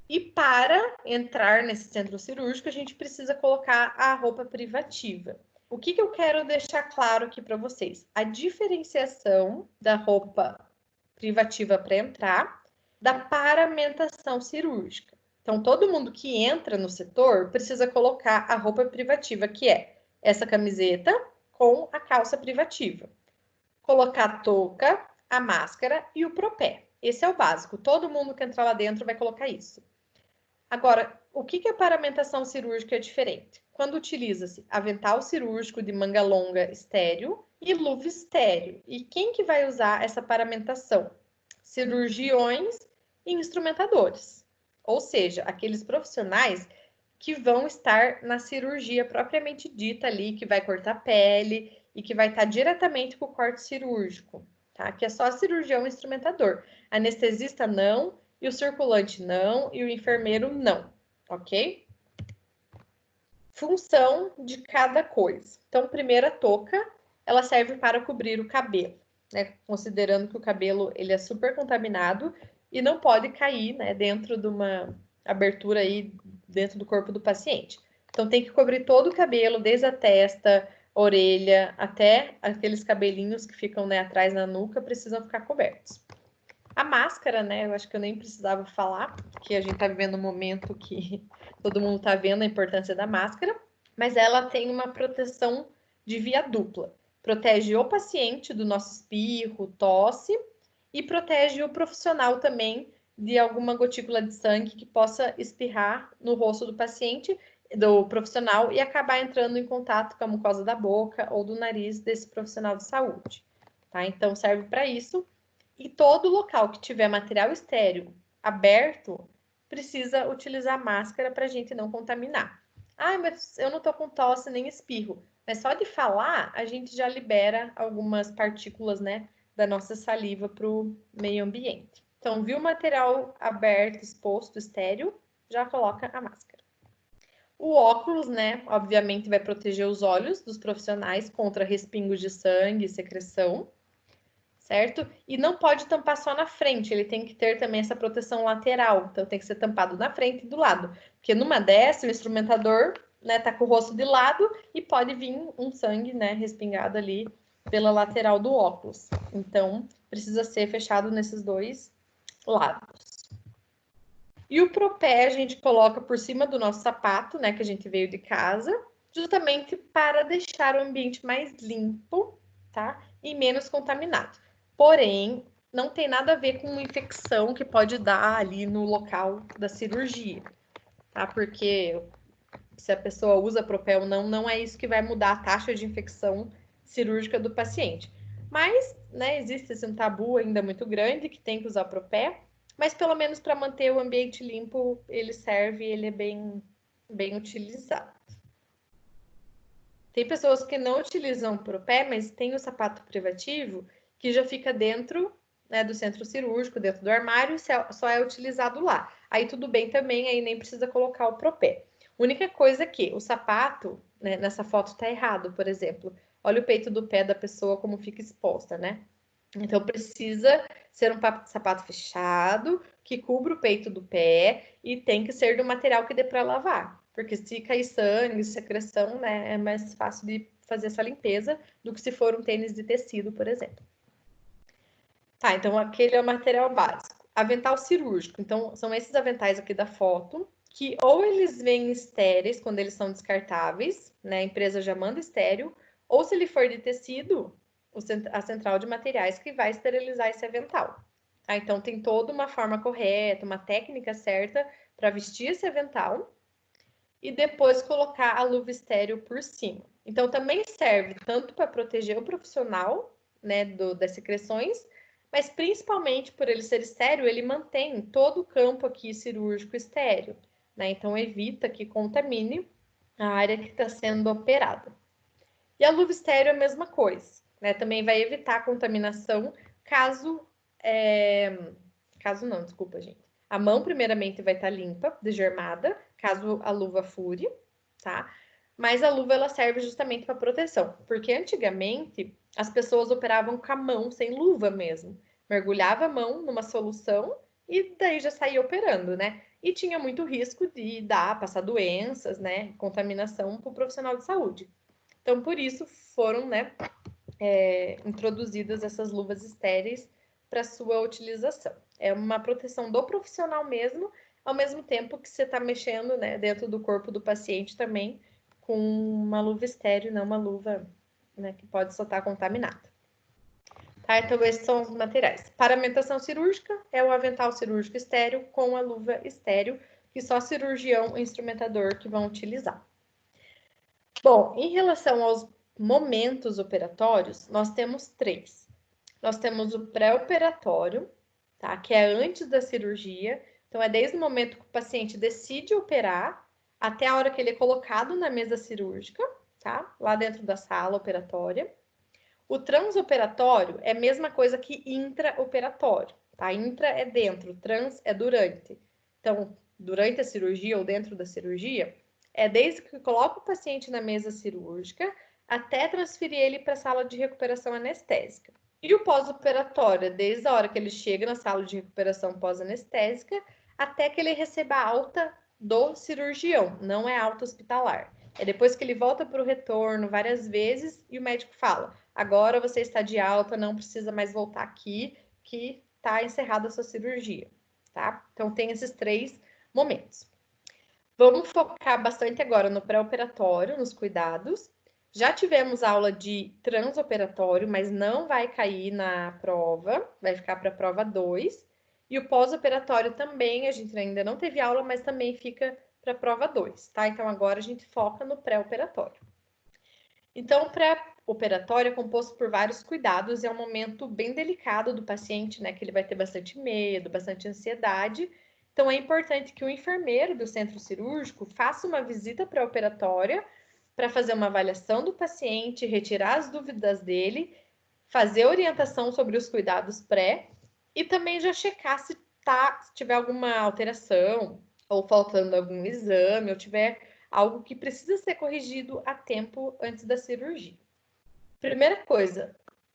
S1: E para entrar nesse centro cirúrgico, a gente precisa colocar a roupa privativa. O que eu quero deixar claro aqui para vocês? A diferenciação da roupa privativa para entrar, da paramentação cirúrgica. Então, todo mundo que entra no setor precisa colocar a roupa privativa, que é essa camiseta com a calça privativa. Colocar a touca, a máscara e o propé. Esse é o básico. Todo mundo que entrar lá dentro vai colocar isso. Agora, o que a paramentação cirúrgica é diferente? Quando utiliza-se avental cirúrgico de manga longa estéreo e luva estéreo. E quem que vai usar essa paramentação? Cirurgiões e instrumentadores. Ou seja, aqueles profissionais que vão estar na cirurgia propriamente dita ali, que vai cortar pele e que vai estar diretamente com o corte cirúrgico, tá? Que é só cirurgião e instrumentador. Anestesista não, e o circulante não, e o enfermeiro não, ok? Função de cada coisa. Então, primeira touca, ela serve para cobrir o cabelo, né? Considerando que o cabelo ele é super contaminado e não pode cair, né, dentro de uma abertura aí dentro do corpo do paciente. Então, tem que cobrir todo o cabelo, desde a testa, orelha, até aqueles cabelinhos que ficam, né, atrás na nuca, precisam ficar cobertos. A máscara, né, eu acho que eu nem precisava falar, porque a gente tá vivendo um momento que todo mundo tá vendo a importância da máscara, mas ela tem uma proteção de via dupla. Protege o paciente do nosso espirro, tosse, e protege o profissional também de alguma gotícula de sangue que possa espirrar no rosto do paciente, do profissional, e acabar entrando em contato com a mucosa da boca ou do nariz desse profissional de saúde. Tá? Então, serve para isso. E todo local que tiver material estéril aberto, precisa utilizar máscara para a gente não contaminar. Ah, mas eu não tô com tosse nem espirro. Mas só de falar, a gente já libera algumas partículas, né, da nossa saliva para o meio ambiente. Então, viu o material aberto, exposto, estéril, já coloca a máscara. O óculos, né, obviamente vai proteger os olhos dos profissionais contra respingos de sangue e secreção, certo? E não pode tampar só na frente, ele tem que ter também essa proteção lateral, então tem que ser tampado na frente e do lado, porque numa dessa, o instrumentador, né, tá com o rosto de lado e pode vir um sangue, né, respingado ali pela lateral do óculos. Então, precisa ser fechado nesses dois lados. E o propé a gente coloca por cima do nosso sapato, né, que a gente veio de casa, justamente para deixar o ambiente mais limpo, tá? E menos contaminado. Porém, não tem nada a ver com infecção que pode dar ali no local da cirurgia, tá? Porque se a pessoa usa propé ou não, não é isso que vai mudar a taxa de infecção cirúrgica do paciente. Mas, né, existe assim, um tabu ainda muito grande que tem que usar propé, mas pelo menos para manter o ambiente limpo, ele serve, ele é bem utilizado. Tem pessoas que não utilizam propé, mas tem o sapato privativo que já fica dentro, né, do centro cirúrgico, dentro do armário, e só é utilizado lá. Aí tudo bem também, aí nem precisa colocar o propé. Única coisa é que o sapato, né, nessa foto tá errado, por exemplo. Olha o peito do pé da pessoa como fica exposta, né? Então precisa ser um sapato fechado, que cubra o peito do pé e tem que ser do material que dê para lavar. Porque se cair sangue, secreção, né, é mais fácil de fazer essa limpeza do que se for um tênis de tecido, por exemplo. Tá, então aquele é o material básico. Avental cirúrgico. Então, são esses aventais aqui da foto, que ou eles vêm estéreis quando eles são descartáveis, né? A empresa já manda estéreo, ou se ele for de tecido, a central de materiais que vai esterilizar esse avental. Tá? Então, tem toda uma forma correta, uma técnica certa para vestir esse avental e depois colocar a luva estéreo por cima. Então, também serve tanto para proteger o profissional, né, das secreções, mas principalmente por ele ser estéreo, ele mantém todo o campo aqui cirúrgico estéreo, né? Então, evita que contamine a área que está sendo operada. E a luva estéreo é a mesma coisa, né? Também vai evitar a contaminação caso não, desculpa, gente. A mão, primeiramente, vai estar limpa, desgermada, caso a luva fure, tá? Mas a luva, ela serve justamente para proteção. Porque antigamente, as pessoas operavam com a mão, sem luva mesmo. Mergulhava a mão numa solução e daí já saía operando, né? E tinha muito risco de passar doenças, né? Contaminação para o profissional de saúde. Então, por isso, foram, né, introduzidas essas luvas estéreis para sua utilização. É uma proteção do profissional mesmo, ao mesmo tempo que você está mexendo, né, dentro do corpo do paciente também com uma luva estéreo, não uma luva, né, que pode só estar contaminada. Tá? Então, esses são os materiais. Paramentação cirúrgica é o avental cirúrgico estéreo com a luva estéreo, que só cirurgião e instrumentador que vão utilizar. Bom, em relação aos momentos operatórios, nós temos 3. Nós temos o pré-operatório, tá? Que é antes da cirurgia. Então, é desde o momento que o paciente decide operar até a hora que ele é colocado na mesa cirúrgica, tá? Lá dentro da sala operatória. O transoperatório é a mesma coisa que intraoperatório, tá? Intra é dentro, trans é durante. Então, durante a cirurgia ou dentro da cirurgia, é desde que coloca o paciente na mesa cirúrgica até transferir ele para a sala de recuperação anestésica. E o pós-operatório é desde a hora que ele chega na sala de recuperação pós-anestésica até que ele receba alta do cirurgião, não é alta hospitalar. É depois que ele volta para o retorno várias vezes e o médico fala: agora você está de alta, não precisa mais voltar aqui, que está encerrada a sua cirurgia, tá? Então tem esses 3 momentos. Vamos focar bastante agora no pré-operatório, nos cuidados. Já tivemos aula de transoperatório, mas não vai cair na prova, vai ficar para a prova 2. E o pós-operatório também, a gente ainda não teve aula, mas também fica para a prova 2, tá? Então agora a gente foca no pré-operatório. Então, o pré-operatório é composto por vários cuidados e é um momento bem delicado do paciente, né? Que ele vai ter bastante medo, bastante ansiedade. Então, é importante que o enfermeiro do centro cirúrgico faça uma visita pré-operatória para fazer uma avaliação do paciente, retirar as dúvidas dele, fazer orientação sobre os cuidados pré e também já checar se tiver alguma alteração ou faltando algum exame ou tiver algo que precisa ser corrigido a tempo antes da cirurgia. Primeira coisa,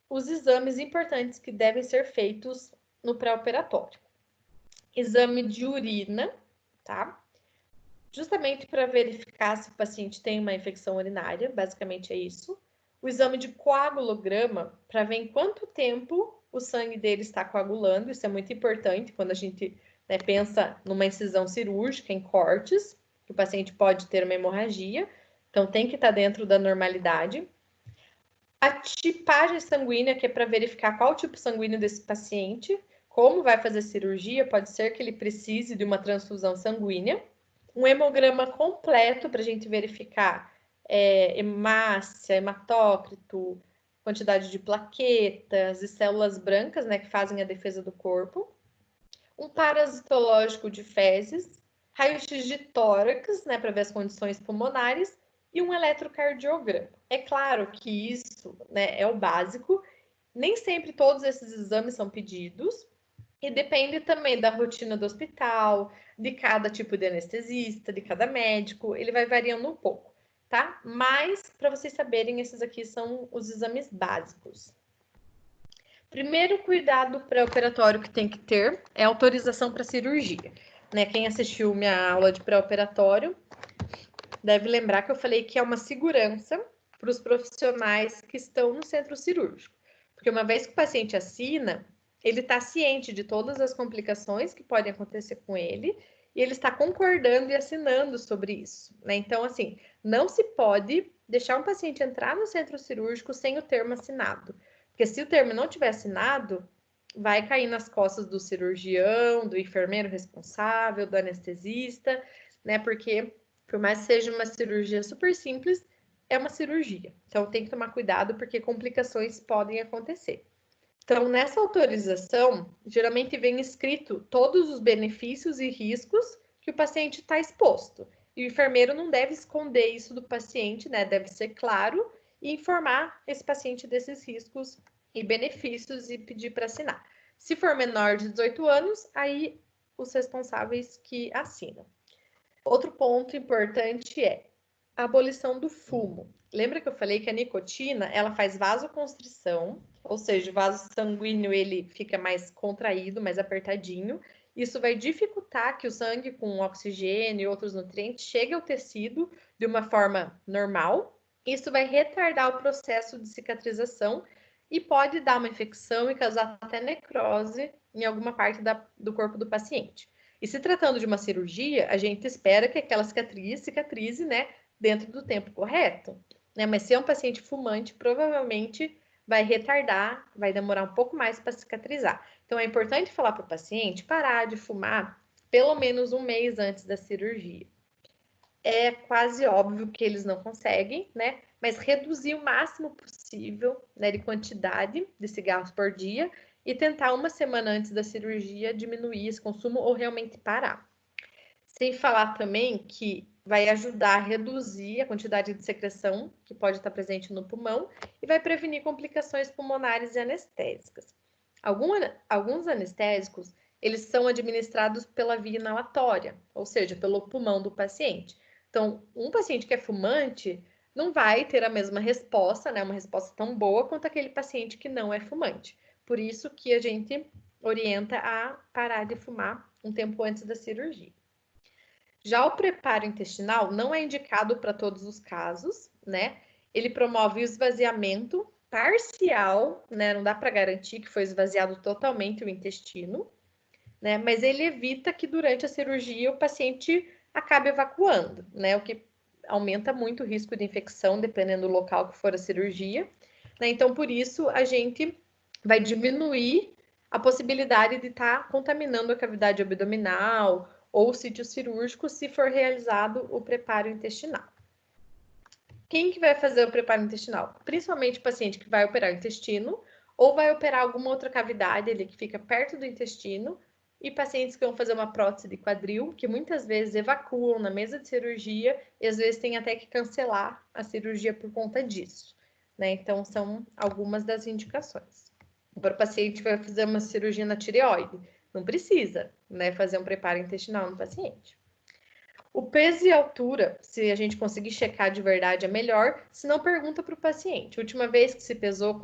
S1: os exames importantes que devem ser feitos no pré-operatório. Exame de urina, tá? Justamente para verificar se o paciente tem uma infecção urinária, basicamente é isso. O exame de coagulograma, para ver em quanto tempo o sangue dele está coagulando, isso é muito importante quando a gente pensa numa incisão cirúrgica, em cortes, que o paciente pode ter uma hemorragia, então tem que estar dentro da normalidade. A tipagem sanguínea, que é para verificar qual o tipo sanguíneo desse paciente, como vai fazer cirurgia, pode ser que ele precise de uma transfusão sanguínea. Um hemograma completo para a gente verificar hemácia, hematócrito, quantidade de plaquetas e células brancas, né, que fazem a defesa do corpo. Um parasitológico de fezes, raio-x de tórax, né, para ver as condições pulmonares, e um eletrocardiograma. É claro que isso, né, é o básico. Nem sempre todos esses exames são pedidos, e depende também da rotina do hospital, de cada tipo de anestesista, de cada médico, ele vai variando um pouco, tá? Mas, para vocês saberem, esses aqui são os exames básicos. Primeiro cuidado pré-operatório que tem que ter é autorização para cirurgia, né? Quem assistiu minha aula de pré-operatório deve lembrar que eu falei que é uma segurança para os profissionais que estão no centro cirúrgico. Porque uma vez que o paciente assina, ele está ciente de todas as complicações que podem acontecer com ele e ele está concordando e assinando sobre isso, né? Então, assim, não se pode deixar um paciente entrar no centro cirúrgico sem o termo assinado. Porque se o termo não tiver assinado, vai cair nas costas do cirurgião, do enfermeiro responsável, do anestesista, né? Porque por mais que seja uma cirurgia super simples, é uma cirurgia. Então, tem que tomar cuidado porque complicações podem acontecer. Então, nessa autorização, geralmente vem escrito todos os benefícios e riscos que o paciente está exposto. E o enfermeiro não deve esconder isso do paciente, né? Deve ser claro e informar esse paciente desses riscos e benefícios e pedir para assinar. Se for menor de 18 anos, aí os responsáveis que assinam. Outro ponto importante é a abolição do fumo. Lembra que eu falei que a nicotina, ela faz vasoconstrição, ou seja, o vaso sanguíneo ele fica mais contraído, mais apertadinho. Isso vai dificultar que o sangue com oxigênio e outros nutrientes chegue ao tecido de uma forma normal. Isso vai retardar o processo de cicatrização e pode dar uma infecção e causar até necrose em alguma parte do corpo do paciente. E se tratando de uma cirurgia, a gente espera que aquela cicatrize, né, dentro do tempo correto, né? Mas se é um paciente fumante, provavelmente vai retardar, vai demorar um pouco mais para cicatrizar. Então, é importante falar para o paciente parar de fumar pelo menos um mês antes da cirurgia. É quase óbvio que eles não conseguem, né? Mas reduzir o máximo possível, né, de quantidade de cigarros por dia e tentar uma semana antes da cirurgia diminuir esse consumo ou realmente parar. Sem falar também que vai ajudar a reduzir a quantidade de secreção que pode estar presente no pulmão e vai prevenir complicações pulmonares e anestésicas. Alguns anestésicos, eles são administrados pela via inalatória, ou seja, pelo pulmão do paciente. Então, um paciente que é fumante não vai ter a mesma resposta, né, uma resposta tão boa quanto aquele paciente que não é fumante. Por isso que a gente orienta a parar de fumar um tempo antes da cirurgia. Já o preparo intestinal não é indicado para todos os casos, né? Ele promove o esvaziamento parcial, né? Não dá para garantir que foi esvaziado totalmente o intestino, né? Mas ele evita que durante a cirurgia o paciente acabe evacuando, né? O que aumenta muito o risco de infecção, dependendo do local que for a cirurgia, né? Então, por isso, a gente vai diminuir a possibilidade de estar contaminando a cavidade abdominal ou sítio cirúrgico se for realizado o preparo intestinal. Quem que vai fazer o preparo intestinal? Principalmente o paciente que vai operar o intestino ou vai operar alguma outra cavidade ali que fica perto do intestino, e pacientes que vão fazer uma prótese de quadril, que muitas vezes evacuam na mesa de cirurgia e às vezes tem até que cancelar a cirurgia por conta disso, né? Então, são algumas das indicações. Para o paciente que vai fazer uma cirurgia na tireoide, não precisa, né, fazer um preparo intestinal no paciente. O peso e a altura, se a gente conseguir checar de verdade, é melhor. Se não, pergunta para o paciente. Última vez que se pesou,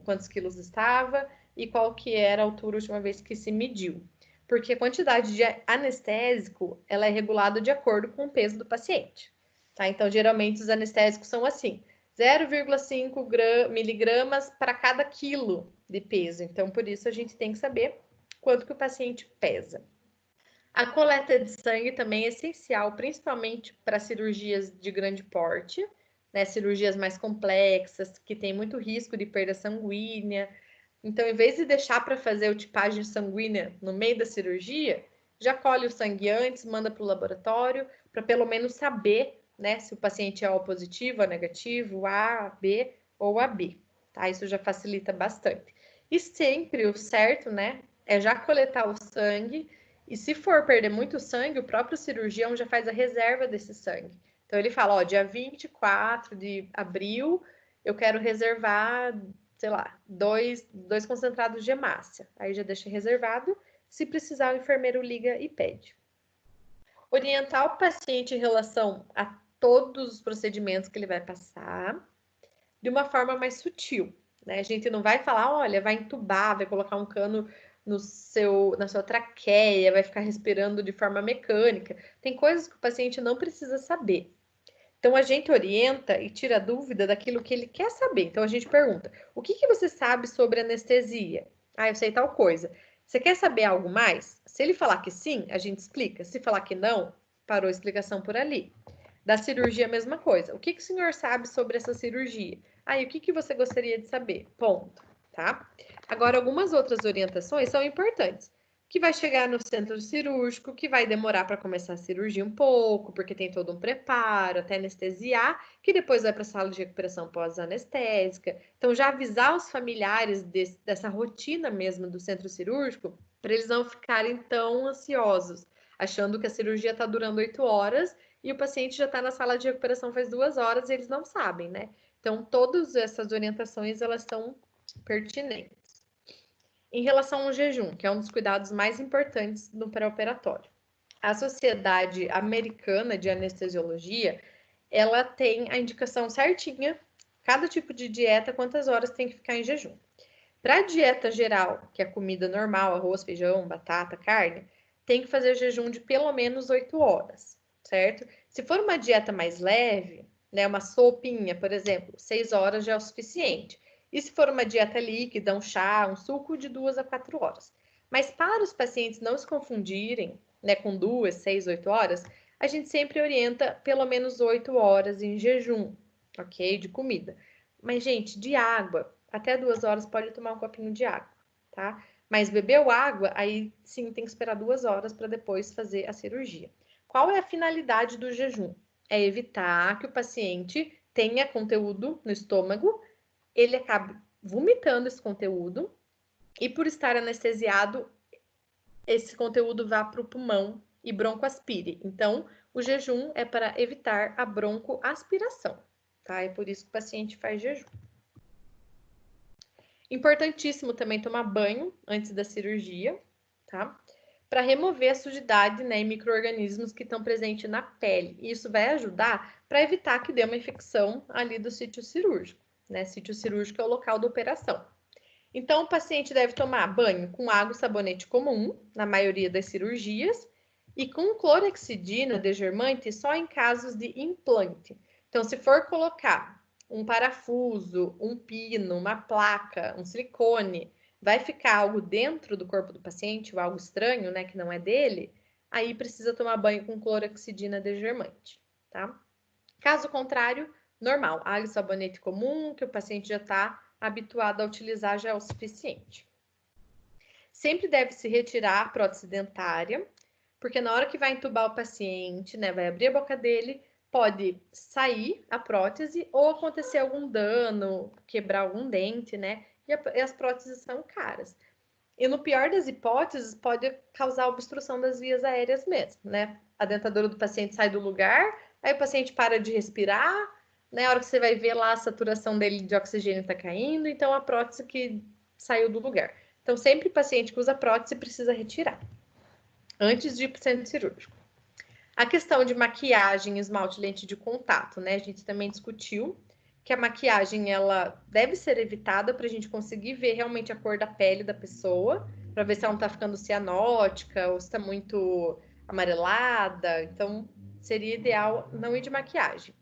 S1: quantos quilos estava e qual que era a altura a última vez que se mediu. Porque a quantidade de anestésico, ela é regulada de acordo com o peso do paciente. Tá? Então, geralmente, os anestésicos são assim, 0,5 miligramas para cada quilo de peso. Então, por isso, a gente tem que saber quanto que o paciente pesa. A coleta de sangue também é essencial, principalmente para cirurgias de grande porte, né? Cirurgias mais complexas, que tem muito risco de perda sanguínea. Então, em vez de deixar para fazer a tipagem sanguínea no meio da cirurgia, já colhe o sangue antes, manda para o laboratório, para pelo menos saber, né, se o paciente é O positivo, O negativo, A, B ou AB. Tá? Isso já facilita bastante. E sempre o certo, né, é já coletar o sangue. E se for perder muito sangue, o próprio cirurgião já faz a reserva desse sangue. Então, ele fala, ó, dia 24 de abril, eu quero reservar, sei lá, dois concentrados de hemácia. Aí já deixa reservado. Se precisar, o enfermeiro liga e pede. Orientar o paciente em relação a todos os procedimentos que ele vai passar de uma forma mais sutil, né? A gente não vai falar, olha, vai entubar, vai colocar um cano na sua traqueia, vai ficar respirando de forma mecânica. Tem coisas que o paciente não precisa saber. Então, a gente orienta e tira dúvida daquilo que ele quer saber. Então, a gente pergunta, o que você sabe sobre anestesia? Ah, eu sei tal coisa. Você quer saber algo mais? Se ele falar que sim, a gente explica. Se falar que não, parou a explicação por ali. Da cirurgia, a mesma coisa. O que o senhor sabe sobre essa cirurgia? Ah, e o que você gostaria de saber? Ponto, tá? Agora, algumas outras orientações são importantes. Que vai chegar no centro cirúrgico, que vai demorar para começar a cirurgia um pouco, porque tem todo um preparo, até anestesiar, que depois vai para a sala de recuperação pós-anestésica. Então, já avisar os familiares dessa rotina mesmo do centro cirúrgico, para eles não ficarem tão ansiosos, achando que a cirurgia está durando 8 horas e o paciente já está na sala de recuperação faz 2 horas e eles não sabem, né? Então, todas essas orientações, elas são pertinentes. Em relação ao jejum, que é um dos cuidados mais importantes no pré-operatório. A Sociedade Americana de Anestesiologia, ela tem a indicação certinha, cada tipo de dieta, quantas horas tem que ficar em jejum. Para a dieta geral, que é comida normal, arroz, feijão, batata, carne, tem que fazer jejum de pelo menos 8 horas, certo? Se for uma dieta mais leve, né, uma sopinha, por exemplo, 6 horas já é o suficiente. E se for uma dieta líquida, um chá, um suco, de 2 a 4 horas. Mas para os pacientes não se confundirem, né, com 2, 6, 8 horas, a gente sempre orienta pelo menos 8 horas em jejum, ok? De comida. Mas, gente, de água, até 2 horas pode tomar um copinho de água, tá? Mas bebeu água, aí sim tem que esperar 2 horas para depois fazer a cirurgia. Qual é a finalidade do jejum? É evitar que o paciente tenha conteúdo no estômago, ele acaba vomitando esse conteúdo e, por estar anestesiado, esse conteúdo vá para o pulmão e broncoaspire. Então, o jejum é para evitar a broncoaspiração, tá? É por isso que o paciente faz jejum. Importantíssimo também tomar banho antes da cirurgia, tá? Para remover a sujidade, né, e micro-organismos que estão presentes na pele. E isso vai ajudar para evitar que dê uma infecção ali do sítio cirúrgico, né? Sítio cirúrgico é o local da operação. Então, o paciente deve tomar banho com água e sabonete comum, na maioria das cirurgias, E com clorexidina degermante só em casos de implante. Então, se for colocar um parafuso, um pino, uma placa, um silicone, vai ficar algo dentro do corpo do paciente, ou algo estranho, né, que não é dele, aí precisa tomar banho com clorexidina degermante, tá? Caso contrário, normal, água e sabonete comum, que o paciente já está habituado a utilizar, já é o suficiente. Sempre deve se retirar a prótese dentária, porque na hora que vai entubar o paciente, né, vai abrir a boca dele, pode sair a prótese ou acontecer algum dano, quebrar algum dente, né? E as próteses são caras. E no pior das hipóteses, pode causar obstrução das vias aéreas mesmo, né? A dentadura do paciente sai do lugar, aí o paciente para de respirar, né? A hora que você vai ver lá, a saturação dele de oxigênio está caindo, então a prótese que saiu do lugar. Então, sempre paciente que usa prótese precisa retirar antes de ir para o centro cirúrgico. A questão de maquiagem, esmalte, lente de contato, né? A gente também discutiu que a maquiagem ela deve ser evitada para a gente conseguir ver realmente a cor da pele da pessoa, para ver se ela não está ficando cianótica ou se está muito amarelada. Então, seria ideal não ir de maquiagem.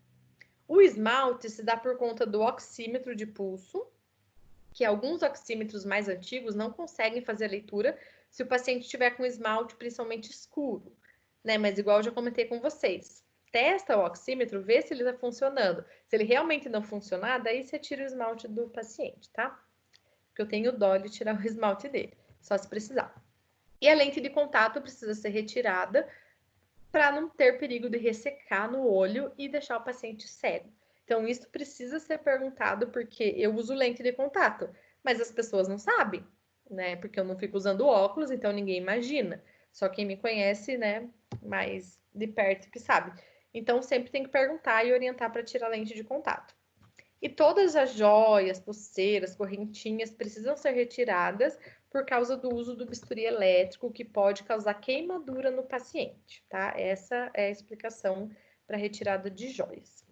S1: O esmalte se dá por conta do oxímetro de pulso, que alguns oxímetros mais antigos não conseguem fazer a leitura se o paciente estiver com esmalte principalmente escuro, né? Mas igual eu já comentei com vocês, testa o oxímetro, vê se ele está funcionando. Se ele realmente não funcionar, daí você tira o esmalte do paciente, tá? Porque eu tenho dó de tirar o esmalte dele, só se precisar. E a lente de contato precisa ser retirada para não ter perigo de ressecar no olho e deixar o paciente cego. Então, isso precisa ser perguntado, porque eu uso lente de contato, mas as pessoas não sabem, né? Porque eu não fico usando óculos, então ninguém imagina. Só quem me conhece, né, mais de perto que sabe. Então, sempre tem que perguntar e orientar para tirar a lente de contato. E todas as joias, pulseiras, correntinhas precisam ser retiradas por causa do uso do bisturi elétrico, que pode causar queimadura no paciente, tá? Essa é a explicação para a retirada de joias.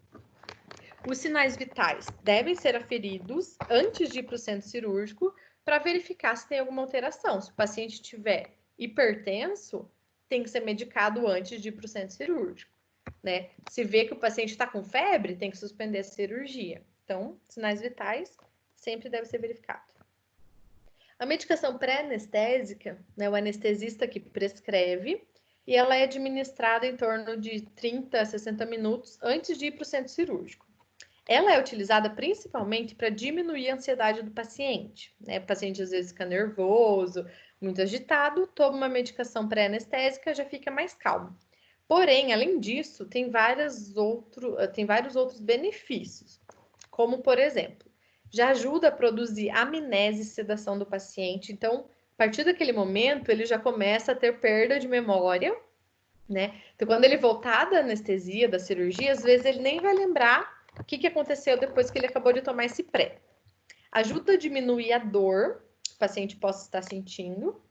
S1: Os sinais vitais devem ser aferidos antes de ir para o centro cirúrgico para verificar se tem alguma alteração. Se o paciente tiver hipertenso, tem que ser medicado antes de ir para o centro cirúrgico, né? Se vê que o paciente está com febre, tem que suspender a cirurgia. Então, sinais vitais sempre deve ser verificado. A medicação pré-anestésica, né, o anestesista que prescreve, e ela é administrada em torno de 30 a 60 minutos antes de ir para o centro cirúrgico. Ela é utilizada principalmente para diminuir a ansiedade do paciente, né? O paciente às vezes fica nervoso, muito agitado, toma uma medicação pré-anestésica, já fica mais calmo. Porém, além disso, tem vários outros benefícios, como, por exemplo, já ajuda a produzir amnésia e sedação do paciente. Então, a partir daquele momento, ele já começa a ter perda de memória, né? Então, quando ele voltar da anestesia, da cirurgia, às vezes ele nem vai lembrar o que aconteceu depois que ele acabou de tomar esse pré. Ajuda a diminuir a dor que o paciente possa estar sentindo.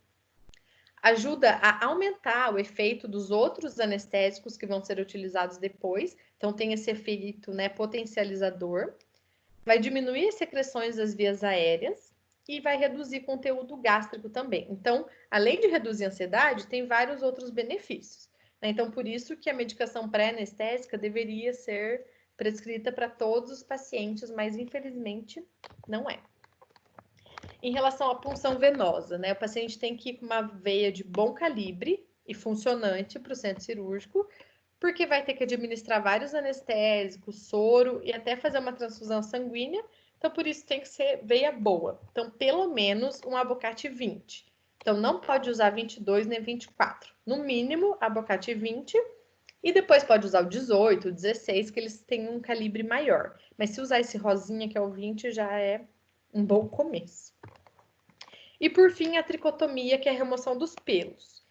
S1: Ajuda a aumentar o efeito dos outros anestésicos que vão ser utilizados depois. Então, tem esse efeito, né, potencializador. Vai diminuir as secreções das vias aéreas e vai reduzir conteúdo gástrico também. Então, além de reduzir a ansiedade, tem vários outros benefícios, né? Então, por isso que a medicação pré-anestésica deveria ser prescrita para todos os pacientes, mas infelizmente não é. Em relação à punção venosa, né? O paciente tem que ir com uma veia de bom calibre e funcionante para o centro cirúrgico, porque vai ter que administrar vários anestésicos, soro e até fazer uma transfusão sanguínea. Então, por isso tem que ser veia boa. Então, pelo menos um abocate 20. Então, não pode usar 22 nem 24. No mínimo, abocate 20. E depois pode usar o 18, o 16, que eles têm um calibre maior. Mas se usar esse rosinha, que é o 20, já é um bom começo. E por fim, a tricotomia, que é a remoção dos pelos.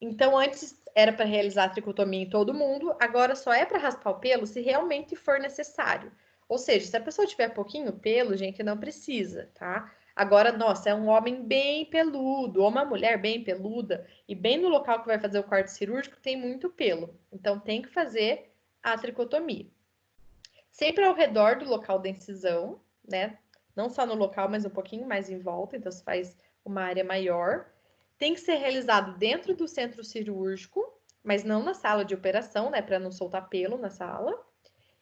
S1: Então, antes era para realizar a tricotomia em todo mundo, agora só é para raspar o pelo se realmente for necessário. Ou seja, se a pessoa tiver pouquinho pelo, gente, não precisa, tá? Agora, nossa, é um homem bem peludo, ou uma mulher bem peluda, e bem no local que vai fazer o corte cirúrgico tem muito pelo. Então, tem que fazer a tricotomia. Sempre ao redor do local da incisão, né? Não só no local, mas um pouquinho mais em volta, então se faz uma área maior. Tem que ser realizado dentro do centro cirúrgico, mas não na sala de operação, né, para não soltar pelo na sala.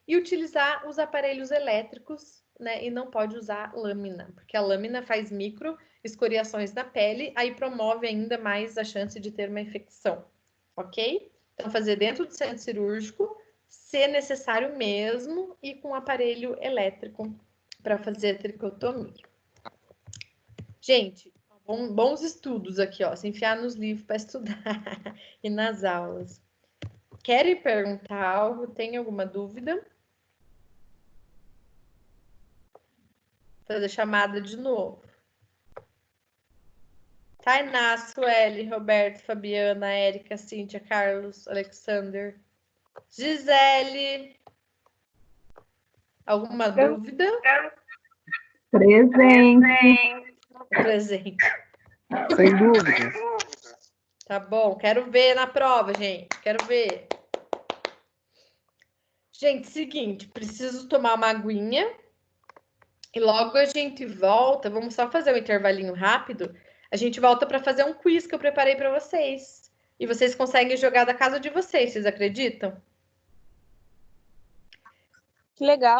S1: E utilizar os aparelhos elétricos, né, e não pode usar lâmina, porque a lâmina faz micro escoriações na pele, aí promove ainda mais a chance de ter uma infecção, ok? Então, fazer dentro do centro cirúrgico, se necessário mesmo, e com aparelho elétrico para fazer a tricotomia. Gente, bons estudos aqui, ó, se enfiar nos livros para estudar e nas aulas. Querem perguntar algo? Tem alguma dúvida? Fazer chamada de novo. Tainá, Sueli, Roberto, Fabiana, Érica, Cíntia, Carlos, Alexander, Gisele. Alguma dúvida?
S5: Presente.
S1: Presente.
S4: Sem dúvida.
S1: Tá bom, quero ver na prova, gente. Quero ver. Gente, seguinte, preciso tomar uma aguinha. E logo a gente volta. Vamos só fazer um intervalinho rápido. A gente volta para fazer um quiz que eu preparei para vocês. E vocês conseguem jogar da casa de vocês acreditam?
S2: Que legal.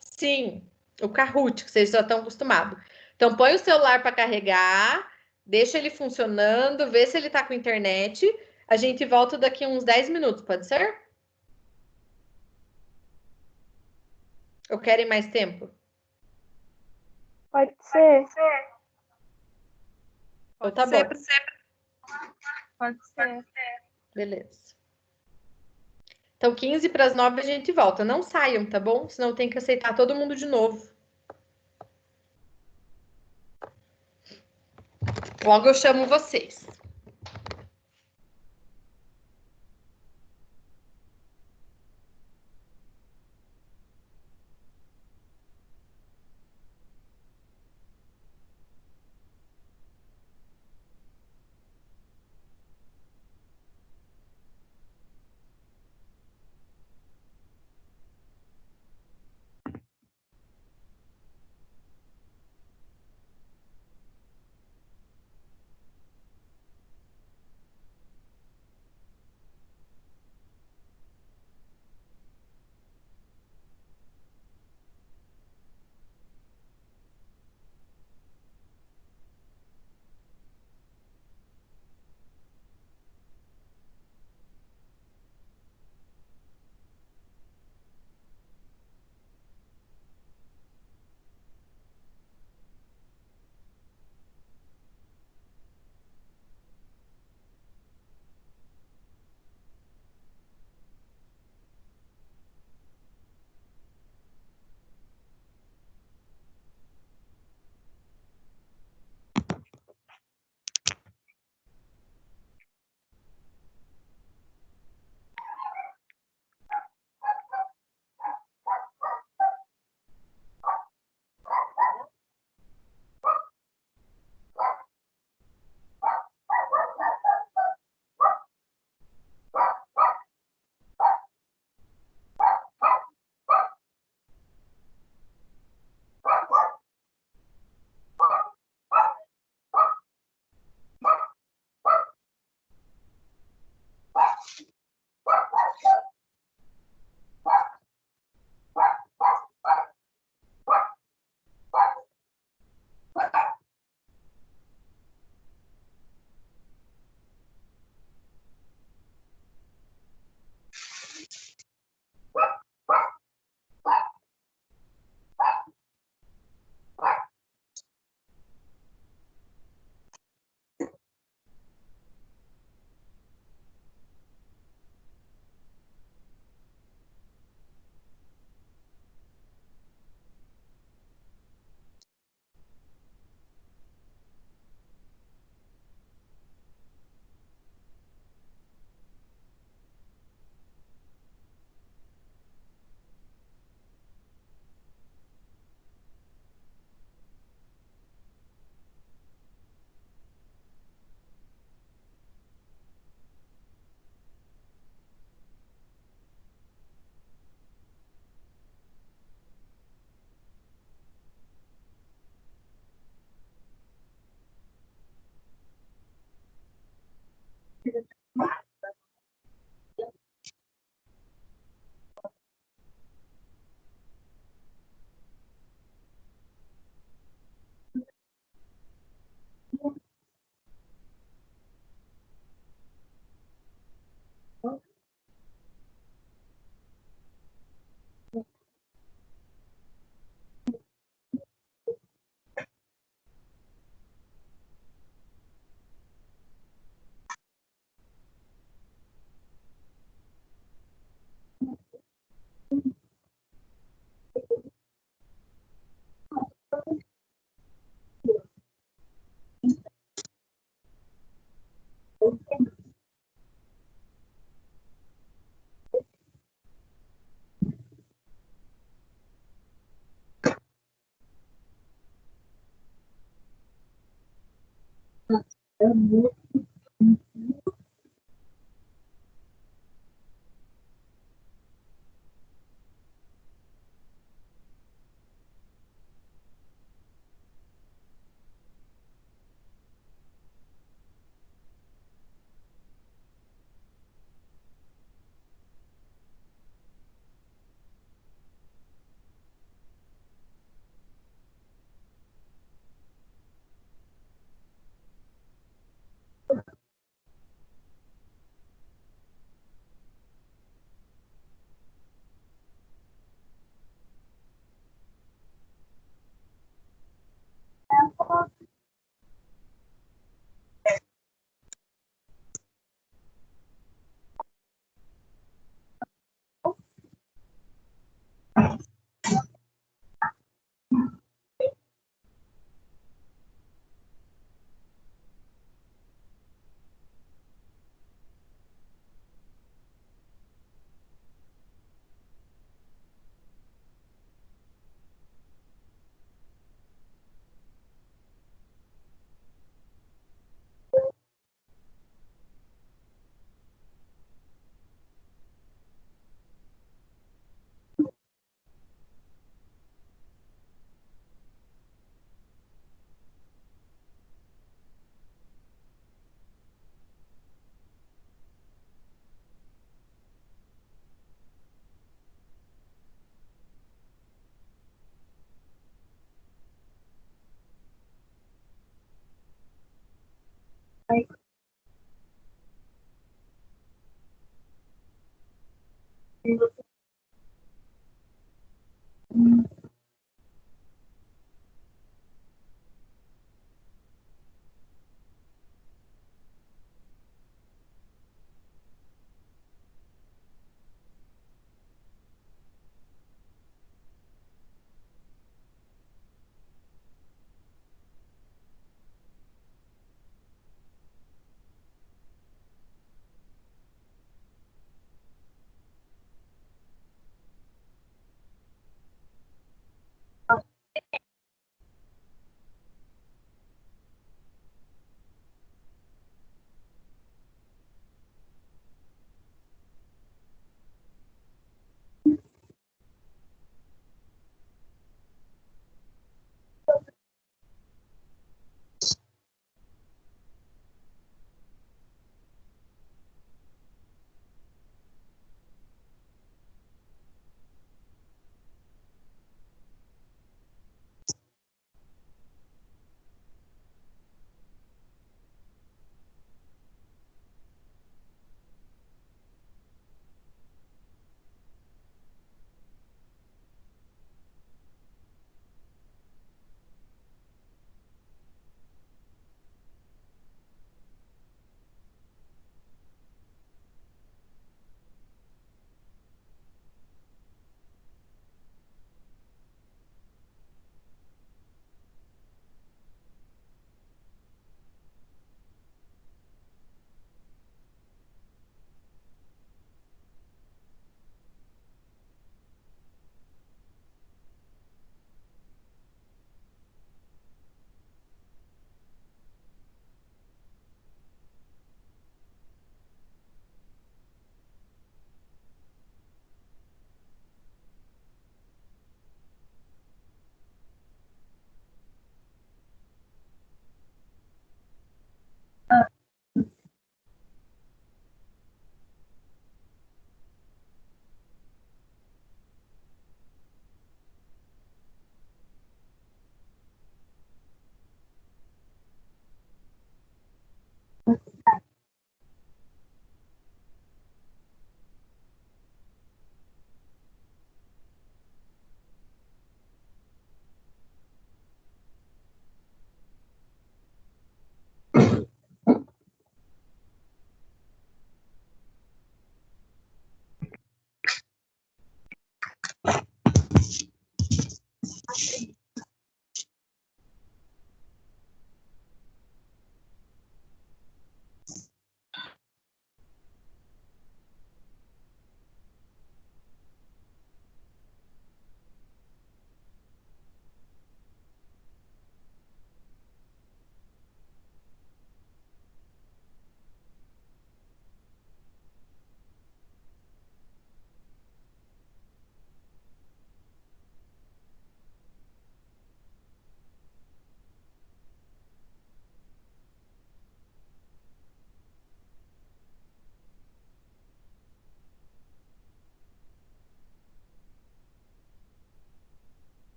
S1: Sim, o Kahoot, que vocês já estão acostumados. Então, põe o celular para carregar, deixa ele funcionando, vê se ele está com internet. A gente volta daqui uns 10 minutos, pode ser? Ou querem mais tempo?
S3: Pode ser.
S1: Ou tá bom.
S3: Pode ser.
S1: Beleza. Então, 15 para as 9 a gente volta. Não saiam, tá bom? Senão tem que aceitar todo mundo de novo. Logo eu chamo vocês.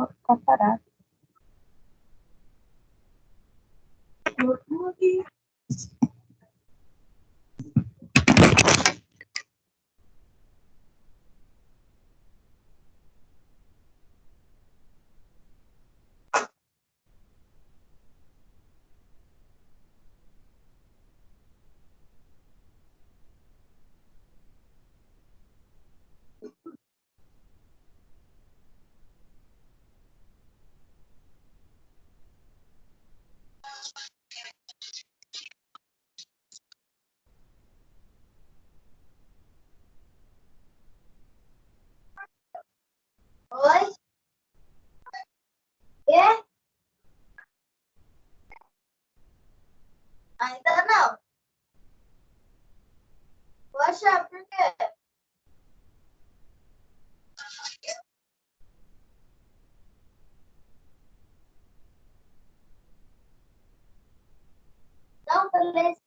S3: vou ficar parado.
S6: Oi? Quê? Ainda não. Poxa, por quê? Não, beleza.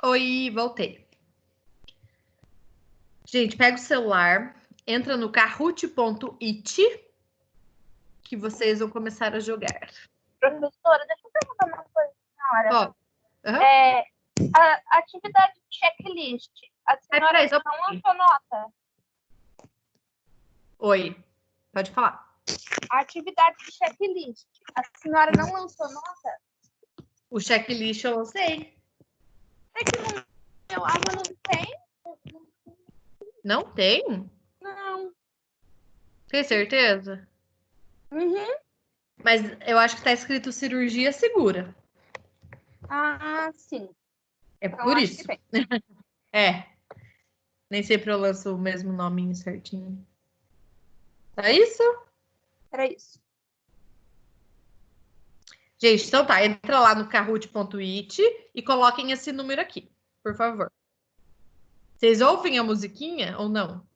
S1: Oi, voltei. Gente, pega o celular, entra no kahoot.it que vocês vão começar a jogar.
S3: Professora, deixa eu perguntar uma coisa, senhora.
S1: Ó, aham.
S3: A atividade de checklist, a senhora
S1: peraí, só um
S3: não
S1: pouquinho.
S3: lançou nota?
S1: Oi, pode falar.
S3: A atividade de checklist, a senhora não lançou nota?
S1: O checklist eu lancei.
S3: É que no meu água não tem?
S1: Não tem?
S3: Não.
S1: Tem certeza?
S3: Uhum.
S1: Mas eu acho que tá escrito cirurgia segura.
S3: Ah, sim.
S1: É
S3: Então,
S1: por
S3: acho
S1: isso.
S3: que tem.
S1: É. Nem sempre eu lanço o mesmo nominho certinho. É isso?
S3: Era isso.
S1: Gente, então tá. Entra lá no kahoot.it e coloquem esse número aqui, por favor. Vocês ouvem a musiquinha ou não?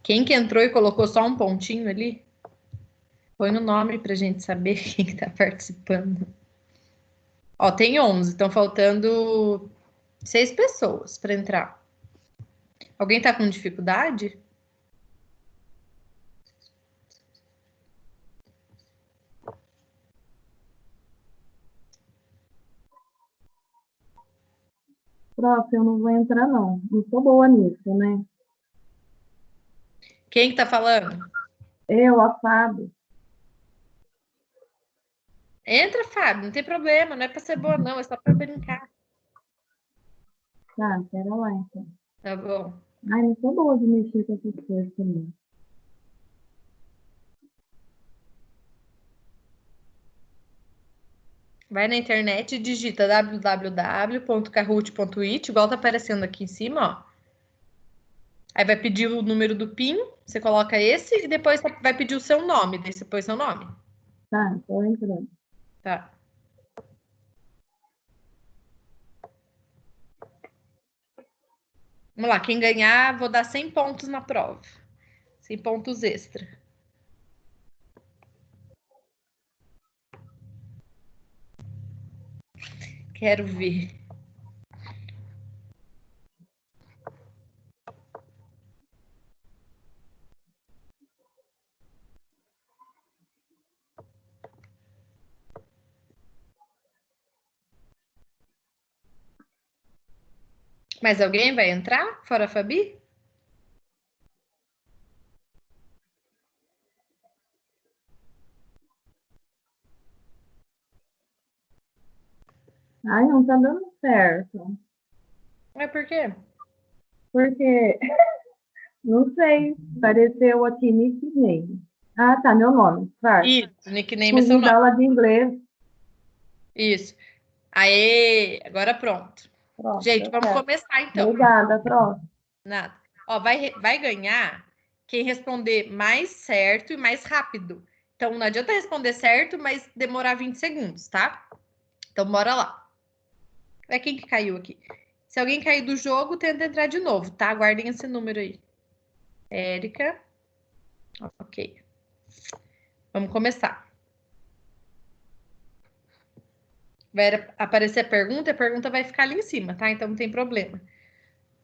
S1: Quem que entrou e colocou só um pontinho ali? Põe no nome pra gente saber quem que tá participando. Ó, tem 11, estão faltando 6 pessoas para entrar. Alguém tá com dificuldade?
S5: Prof, eu não vou entrar, não. Não sou boa nisso, né?
S1: Quem que tá falando?
S5: Eu, a Fábio.
S1: Entra, Fábio, não tem problema, não é para ser boa, não, é só para brincar.
S5: Tá, pera lá, então.
S1: Tá bom.
S5: Ai, não sou boa de mexer com essas coisas também.
S1: Vai na internet e digita www.kahoot.it, igual tá aparecendo aqui em cima, ó. Aí vai pedir o número do PIN, você coloca esse e depois vai pedir o seu nome, daí você põe seu nome.
S5: Tá, tô entrando.
S1: Tá. Vamos lá, quem ganhar, vou dar 100 pontos na prova. 100 pontos extra. Quero ver. Mais alguém vai entrar? Fora a Fabi?
S5: Ai, não tá dando certo.
S1: Mas por quê?
S5: Porque, não sei, apareceu aqui nickname. Ah, tá, meu nome, claro.
S1: Isso, nickname é seu
S5: Fugi da
S1: nome.
S5: aula de inglês.
S1: Isso. Aê, agora pronto.
S5: Pronto,
S1: Gente,
S5: deu
S1: vamos
S5: certo.
S1: começar então.
S5: Obrigada, prof.
S1: Nada. Ó, vai ganhar quem responder mais certo e mais rápido. Então, não adianta responder certo, mas demorar 20 segundos, tá? Então, bora lá. É quem que caiu aqui. Se alguém cair do jogo, tenta entrar de novo, tá? Guardem esse número aí. Érica. Ok. Vamos começar. Vai aparecer a pergunta vai ficar ali em cima, tá? Então, não tem problema.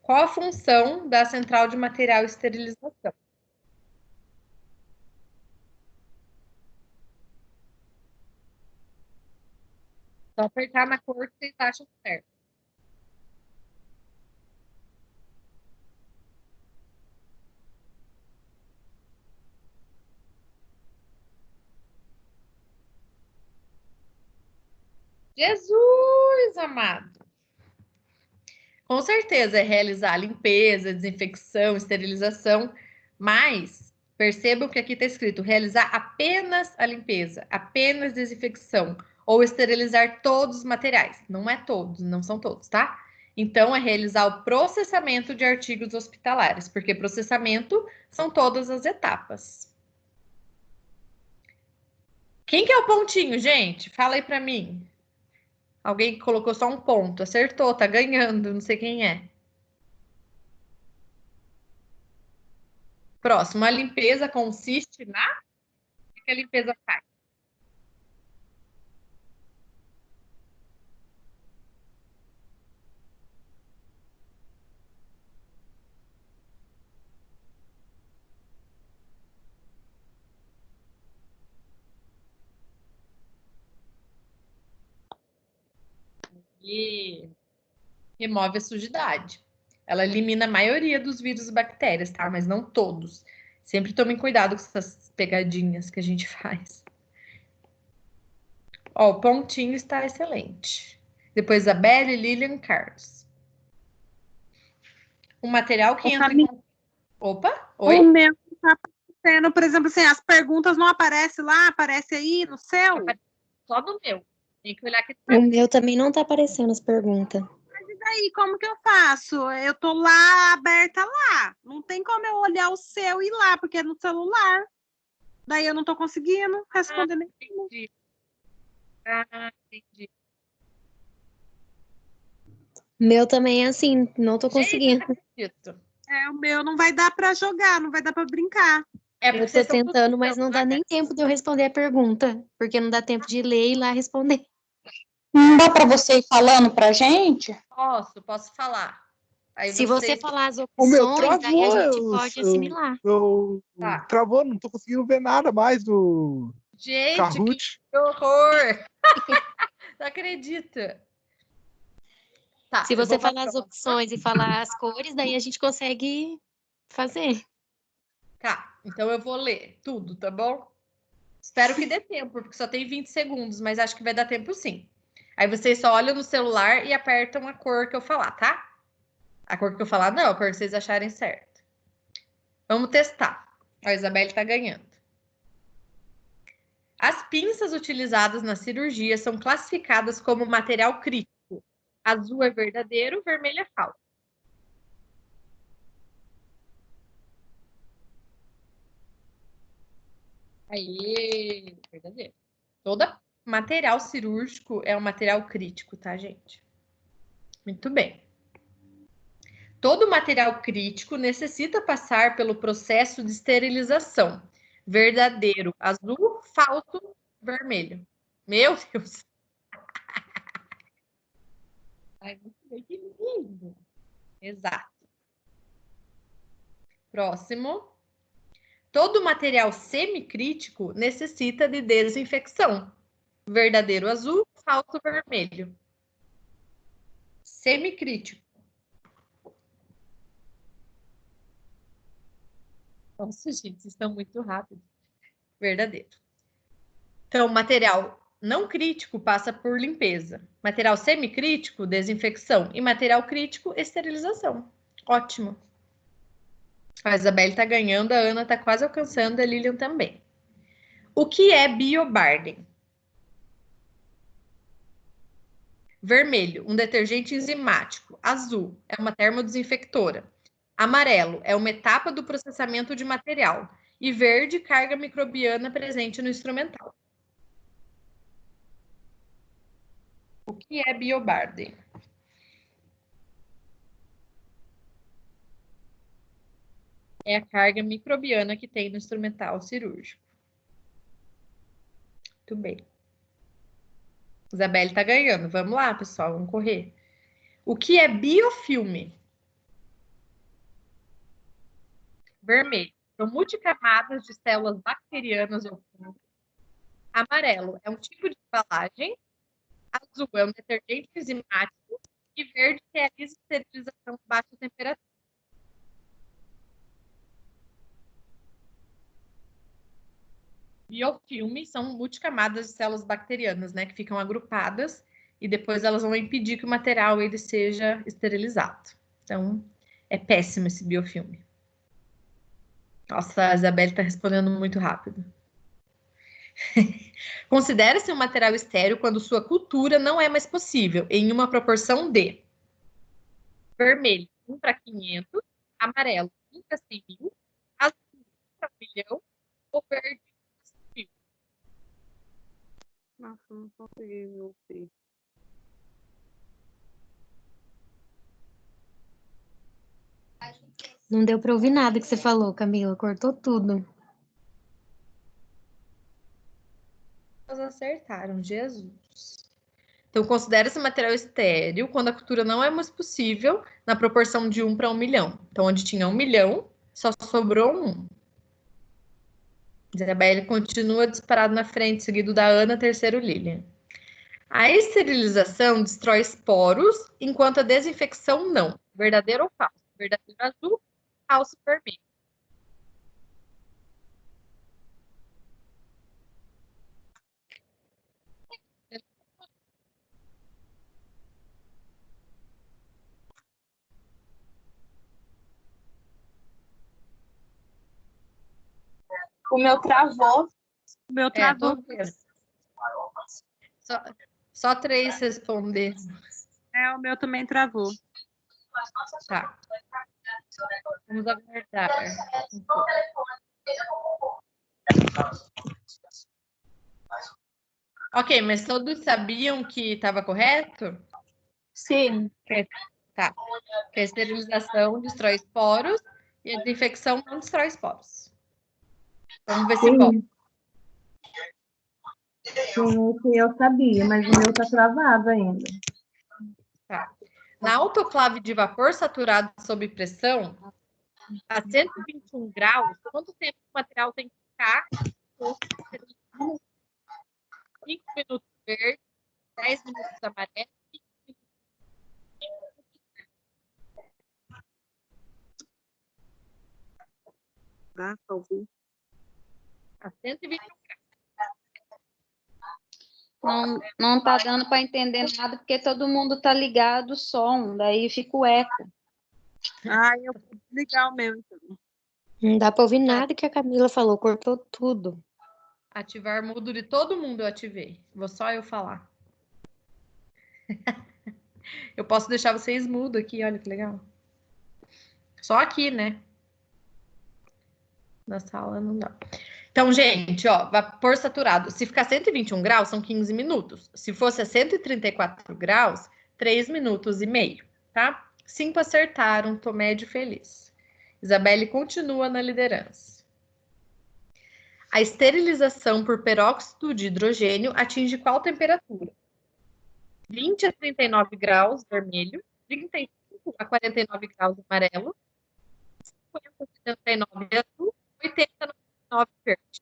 S1: Qual a função da central de material e esterilização? Só apertar na cor que vocês acham certo. Jesus amado! Com certeza é realizar limpeza, desinfecção, esterilização, mas percebam que aqui está escrito realizar apenas a limpeza, apenas desinfecção, ou esterilizar todos os materiais. Não é todos, não são todos, tá? Então, é realizar o processamento de artigos hospitalares, porque processamento são todas as etapas. Quem que é o pontinho, gente? Fala aí para mim. Alguém que colocou só um ponto, acertou, tá ganhando, não sei quem é. Próximo, a limpeza consiste na. O que a limpeza faz? E remove a sujidade. Ela elimina a maioria dos vírus e bactérias, tá? Mas não todos. Sempre tomem cuidado com essas pegadinhas que a gente faz. Ó, o pontinho está excelente. Depois a Belle, Lilian, Carlos. O material que entra em. Opa,
S7: O
S1: oi?
S7: meu tá aparecendo, por exemplo, assim, as perguntas não aparecem lá, aparece aí no seu.
S1: Só no meu. Tem que olhar aqui.
S2: O meu também não tá aparecendo as perguntas.
S7: Mas e daí, como que eu faço? Eu tô lá, aberta lá. Não tem como eu olhar o seu e ir lá, porque é no celular. Daí eu não tô conseguindo responder nem.
S1: Entendi. Ah, entendi.
S2: Meu também é assim, não tô conseguindo.
S1: Isso.
S7: O meu não vai dar pra jogar, não vai dar pra brincar.
S1: É
S2: Eu
S1: porque
S2: tô
S1: vocês estão
S2: tentando, mas não dá
S1: tudo,
S2: nem tempo de eu responder a pergunta, porque não dá tempo de ler e ir lá responder.
S8: Não dá para você ir falando pra gente?
S1: Posso falar. Aí
S2: Se você
S1: vocês...
S2: falar as
S4: O meu
S2: opções, daí a
S4: travou.
S2: gente pode assimilar.
S1: Tá.
S4: Travou, não tô conseguindo ver nada mais do
S1: Gente,
S4: Kahoot.
S1: que horror! Não acredito. Tá,
S2: Se
S1: eu
S2: você
S1: vou pra
S2: falar as
S1: próxima.
S2: opções e falar as cores, daí a gente consegue fazer.
S1: Tá, então eu vou ler tudo, tá bom? Espero que dê tempo, porque só tem 20 segundos, mas acho que vai dar tempo sim. Aí vocês só olham no celular e apertam a cor que eu falar, tá? A cor que eu falar, não, a cor que vocês acharem certo. Vamos testar. A Isabelle tá ganhando. As pinças utilizadas na cirurgia são classificadas como material crítico. Azul é verdadeiro, vermelho é falso. Aí, verdadeiro. Todo material cirúrgico é um material crítico, tá, gente? Muito bem. Todo material crítico necessita passar pelo processo de esterilização. Verdadeiro, azul, falso, vermelho. Meu Deus. Ai, muito bem, que lindo. Exato. Próximo. Todo material semicrítico necessita de desinfecção. Verdadeiro, azul, falso, vermelho. Semicrítico. Nossa, gente, vocês estão muito rápidos. Verdadeiro. Então, material não crítico passa por limpeza. Material semicrítico, desinfecção. E material crítico, esterilização. Ótimo. A Isabelle está ganhando, a Ana está quase alcançando, a Lilian também. O que é biobarding? Vermelho, um detergente enzimático. Azul, é uma termodesinfectora. Amarelo, é uma etapa do processamento de material. E verde, carga microbiana presente no instrumental. O que é biobarding? É a carga microbiana que tem no instrumental cirúrgico. Muito bem. Isabelle está ganhando. Vamos lá, pessoal, vamos correr. O que é biofilme? Vermelho, são multicamadas de células bacterianas ou fungos. Amarelo, é um tipo de embalagem. Azul, é um detergente enzimático. E verde, realiza esterilização a baixa temperatura. Biofilme são multicamadas de células bacterianas, né, que ficam agrupadas e depois elas vão impedir que o material ele seja esterilizado. Então, é péssimo esse biofilme. Nossa, a Isabelle está respondendo muito rápido. Considera-se um material estéril quando sua cultura não é mais possível, em uma proporção de vermelho, 1:500, amarelo, 1:100.000, azul, 1:1.000.000, ou verde, 1:1.000.
S7: Nossa, não consegui ouvir.
S2: Não deu para ouvir nada que você falou, Camila. Cortou tudo.
S1: Acertaram, Jesus. Então, considera esse material estéril quando a cultura não é mais possível na proporção de 1:1.000.000. Então, onde tinha 1.000.000, só sobrou 1. Isabelle continua disparado na frente, seguido da Ana, terceiro Lilian. A esterilização destrói esporos, enquanto a desinfecção não. Verdadeiro ou falso? Verdadeiro azul, falso vermelho.
S3: O meu travou.
S7: O meu
S1: Tô
S7: travou.
S1: vendo. Só 3 responderam.
S7: O meu também travou.
S1: Tá. Vamos aguardar. Ok, mas todos sabiam que estava correto?
S3: Sim.
S1: Tá. Porque a esterilização destrói esporos e a desinfecção não destrói esporos. Vamos ver se volta.
S5: Sim, esse eu sabia, mas o meu tá travado ainda.
S1: Tá. Na autoclave de vapor saturado sob pressão, a 121 graus, quanto tempo o material tem que ficar? 5 minutos verde, 10 minutos amarelo.
S7: Dá pra ouvir?
S1: A 121
S8: Não tá dando para entender nada, porque todo mundo tá ligado o som, daí fica o eco.
S7: Ai, eu vou desligar o meu, então.
S2: Não dá pra ouvir nada que a Camila falou, cortou tudo.
S1: Ativar mudo de todo mundo eu ativei. Vou só eu falar. Eu posso deixar vocês mudo aqui, olha que legal. Só aqui, né? Na sala não dá. Então, gente, ó, vapor saturado. Se ficar 121 graus, são 15 minutos. Se fosse a 134 graus, 3 minutos e meio, tá? 5 acertaram, tô médio feliz. Isabelle continua na liderança. A esterilização por peróxido de hidrogênio atinge qual temperatura? 20 a 39 graus vermelho, 35 a 49 graus amarelo, 50 a 79 azul, 80 a 99 verde.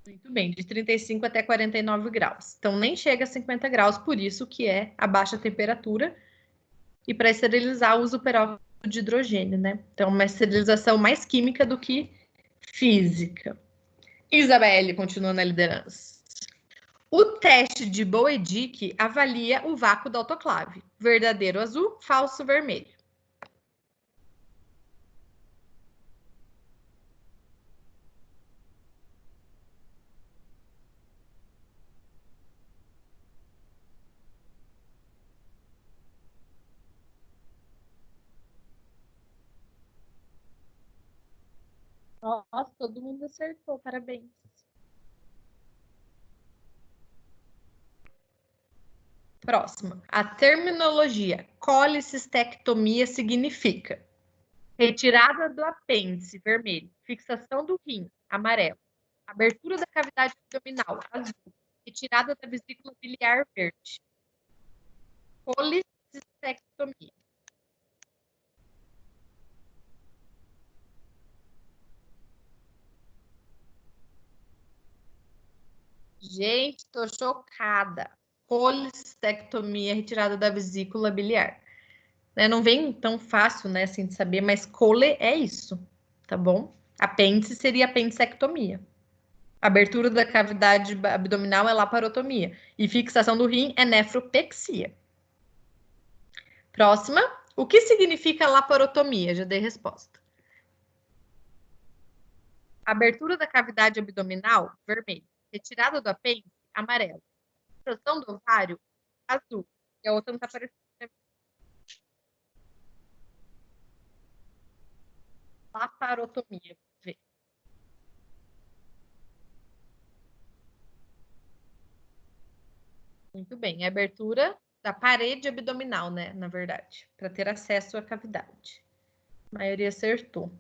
S1: Muito bem, de 35 até 49 graus. Então, nem chega a 50 graus, por isso que é a baixa temperatura. E para esterilizar, usa o peróxido de hidrogênio, né? Então, uma esterilização mais química do que física. Isabelle continua na liderança. O teste de Boedick avalia o vácuo da autoclave. Verdadeiro azul, falso vermelho. Nossa, todo mundo acertou, parabéns. Próxima. A terminologia colicistectomia significa retirada do apêndice, vermelho, fixação do rim, amarelo, abertura da cavidade abdominal, azul, retirada da vesícula biliar, verde. Colicistectomia. Gente, tô chocada. Colicistectomia, retirada da vesícula biliar. Né, não vem tão fácil, né, assim, de saber, mas cole é isso, tá bom? Apêndice seria apendicectomia. Abertura da cavidade abdominal é laparotomia. E fixação do rim é nefropexia. Próxima. O que significa laparotomia? Já dei resposta. Abertura da cavidade abdominal, vermelho. Retirada do apêndice, amarelo. Fixação do ovário, azul. E a outra não está aparecendo. Laparotomia. Vê. Muito bem. A abertura da parede abdominal, né? Na verdade, para ter acesso à cavidade. A maioria acertou.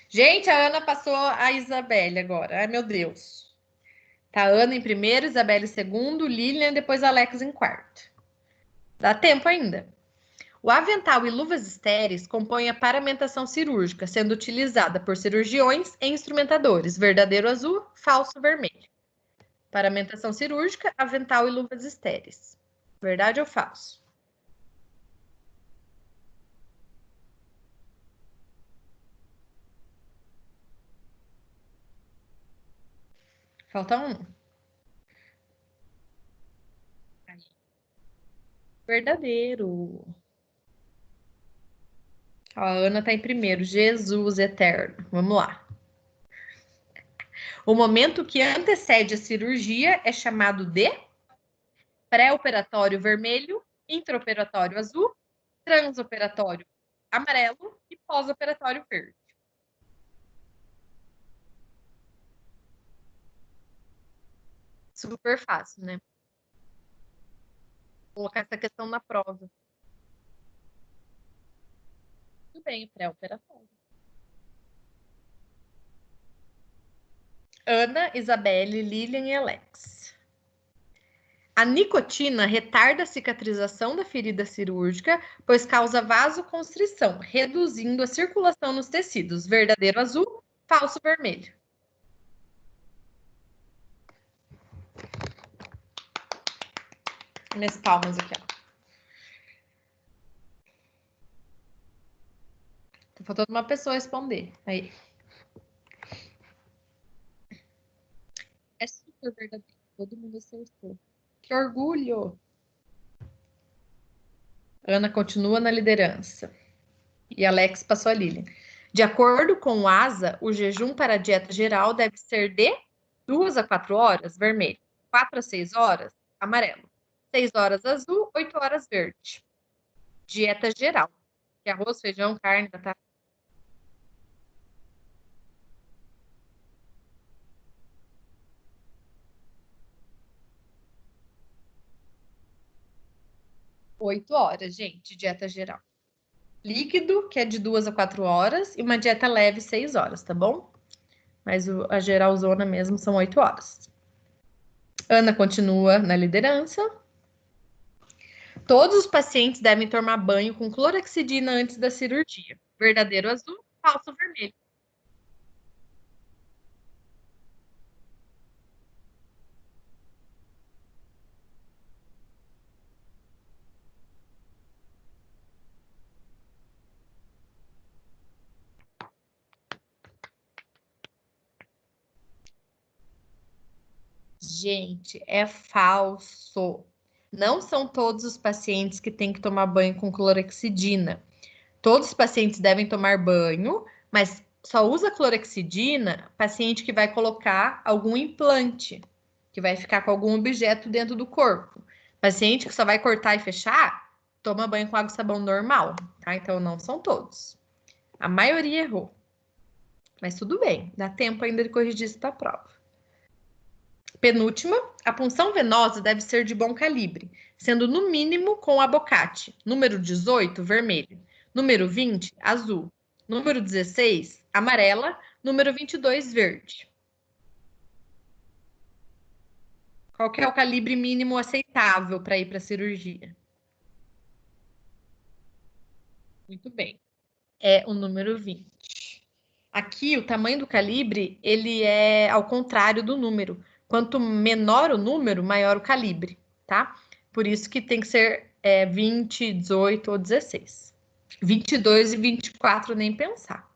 S1: Gente, a Ana passou a Isabelle agora. Ai, meu Deus. Tá a Ana em primeiro, Isabelle em segundo, Lilian, depois Alex em quarto. Dá tempo ainda. O avental e luvas estéreis compõem a paramentação cirúrgica, sendo utilizada por cirurgiões e instrumentadores. Verdadeiro azul, falso vermelho. Paramentação cirúrgica, avental e luvas estéreis. Verdade ou falso? Falta um. Verdadeiro. A Ana está em primeiro. Jesus eterno. Vamos lá. O momento que antecede a cirurgia é chamado de pré-operatório vermelho, intraoperatório azul, transoperatório amarelo e pós-operatório verde. Super fácil, né? Vou colocar essa questão na prova. Tudo bem, pré-operatório. Ana, Isabelle, Lilian e Alex. A nicotina retarda a cicatrização da ferida cirúrgica, pois causa vasoconstrição, reduzindo a circulação nos tecidos. Verdadeiro azul, falso vermelho. Minhas palmas aqui, ó. Tá faltando uma pessoa responder. Aí. É super verdadeiro. Todo mundo acertou. Que orgulho! Ana continua na liderança. E Alex passou a Lilian. De acordo com o ASA, o jejum para a dieta geral deve ser de 2 a 4 horas, vermelho. 4 a 6 horas, amarelo. 6 horas, azul. 8 horas, verde. Dieta geral. Que é arroz, feijão, carne, batata. Oito horas, gente, dieta geral. Líquido, que é de 2 a 4 horas, e uma dieta leve, 6 horas, tá bom? Mas a geralzona mesmo são 8 horas. Ana continua na liderança. Todos os pacientes devem tomar banho com clorexidina antes da cirurgia. Verdadeiro azul, falso vermelho. Gente, é falso. Não são todos os pacientes que têm que tomar banho com clorexidina. Todos os pacientes devem tomar banho, mas só usa clorexidina paciente que vai colocar algum implante, que vai ficar com algum objeto dentro do corpo. Paciente que só vai cortar e fechar, toma banho com água e sabão normal, tá? Então não são todos. A maioria errou. Mas tudo bem, dá tempo ainda de corrigir isso para a prova. Penúltima, a punção venosa deve ser de bom calibre, sendo no mínimo com abocate. Número 18, vermelho. Número 20, azul. Número 16, amarela. Número 22, verde. Qual que é o calibre mínimo aceitável para ir para a cirurgia? Muito bem. É o número 20. Aqui, o tamanho do calibre, ele é ao contrário do número. Quanto menor o número, maior o calibre, tá? Por isso que tem que ser 20, 18 ou 16. 22 e 24, nem pensar.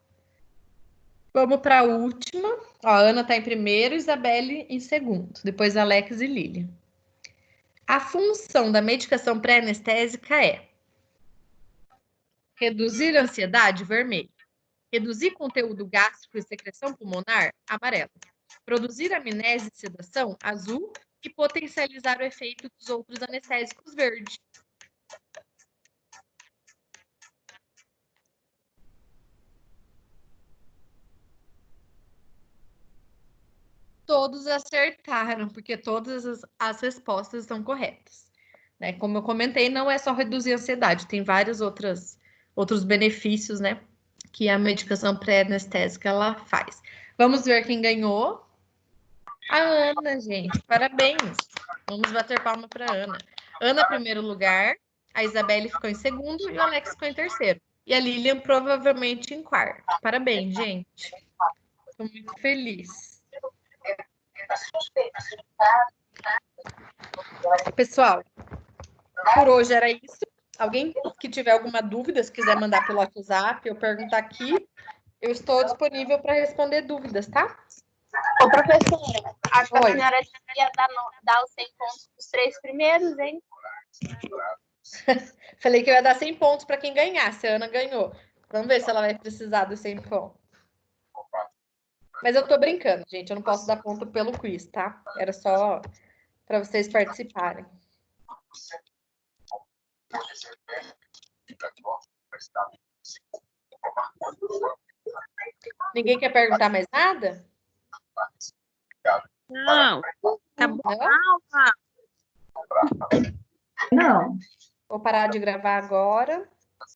S1: Vamos para a última. Ó, a Ana está em primeiro, Isabelle em segundo. Depois Alex e Lilian. A função da medicação pré-anestésica é reduzir a ansiedade, vermelho. Reduzir conteúdo gástrico e secreção pulmonar, amarelo. Produzir amnésia e sedação, azul. E potencializar o efeito dos outros anestésicos, verde. Todos acertaram, porque todas as respostas estão corretas. Né? Como eu comentei, não é só reduzir a ansiedade, tem vários outros benefícios, né, que a medicação pré-anestésica ela faz. Vamos ver quem ganhou. A Ana, gente, parabéns. Vamos bater palma para a Ana. Ana, primeiro lugar, a Isabelle ficou em segundo e o Alex ficou em terceiro. E a Lilian provavelmente em quarto. Parabéns, gente. Estou muito feliz. Pessoal, por hoje era isso. Alguém que tiver alguma dúvida, se quiser mandar pelo WhatsApp ou perguntar aqui, eu estou disponível para responder dúvidas, tá?
S3: Ô, professora, acho que
S1: Oi.
S3: a senhora devia dar os 100 pontos para os 3 primeiros, hein?
S1: Falei que eu ia dar 100 pontos para quem ganhasse. A Ana ganhou. Vamos ver se ela vai precisar dos 100 pontos. Mas eu tô brincando, gente. Eu não posso dar ponto pelo quiz, tá? Era só para vocês participarem. Ninguém quer perguntar mais nada?
S7: Não, acabou
S1: Não?
S7: a aula.
S5: Não.
S1: Vou parar de gravar agora.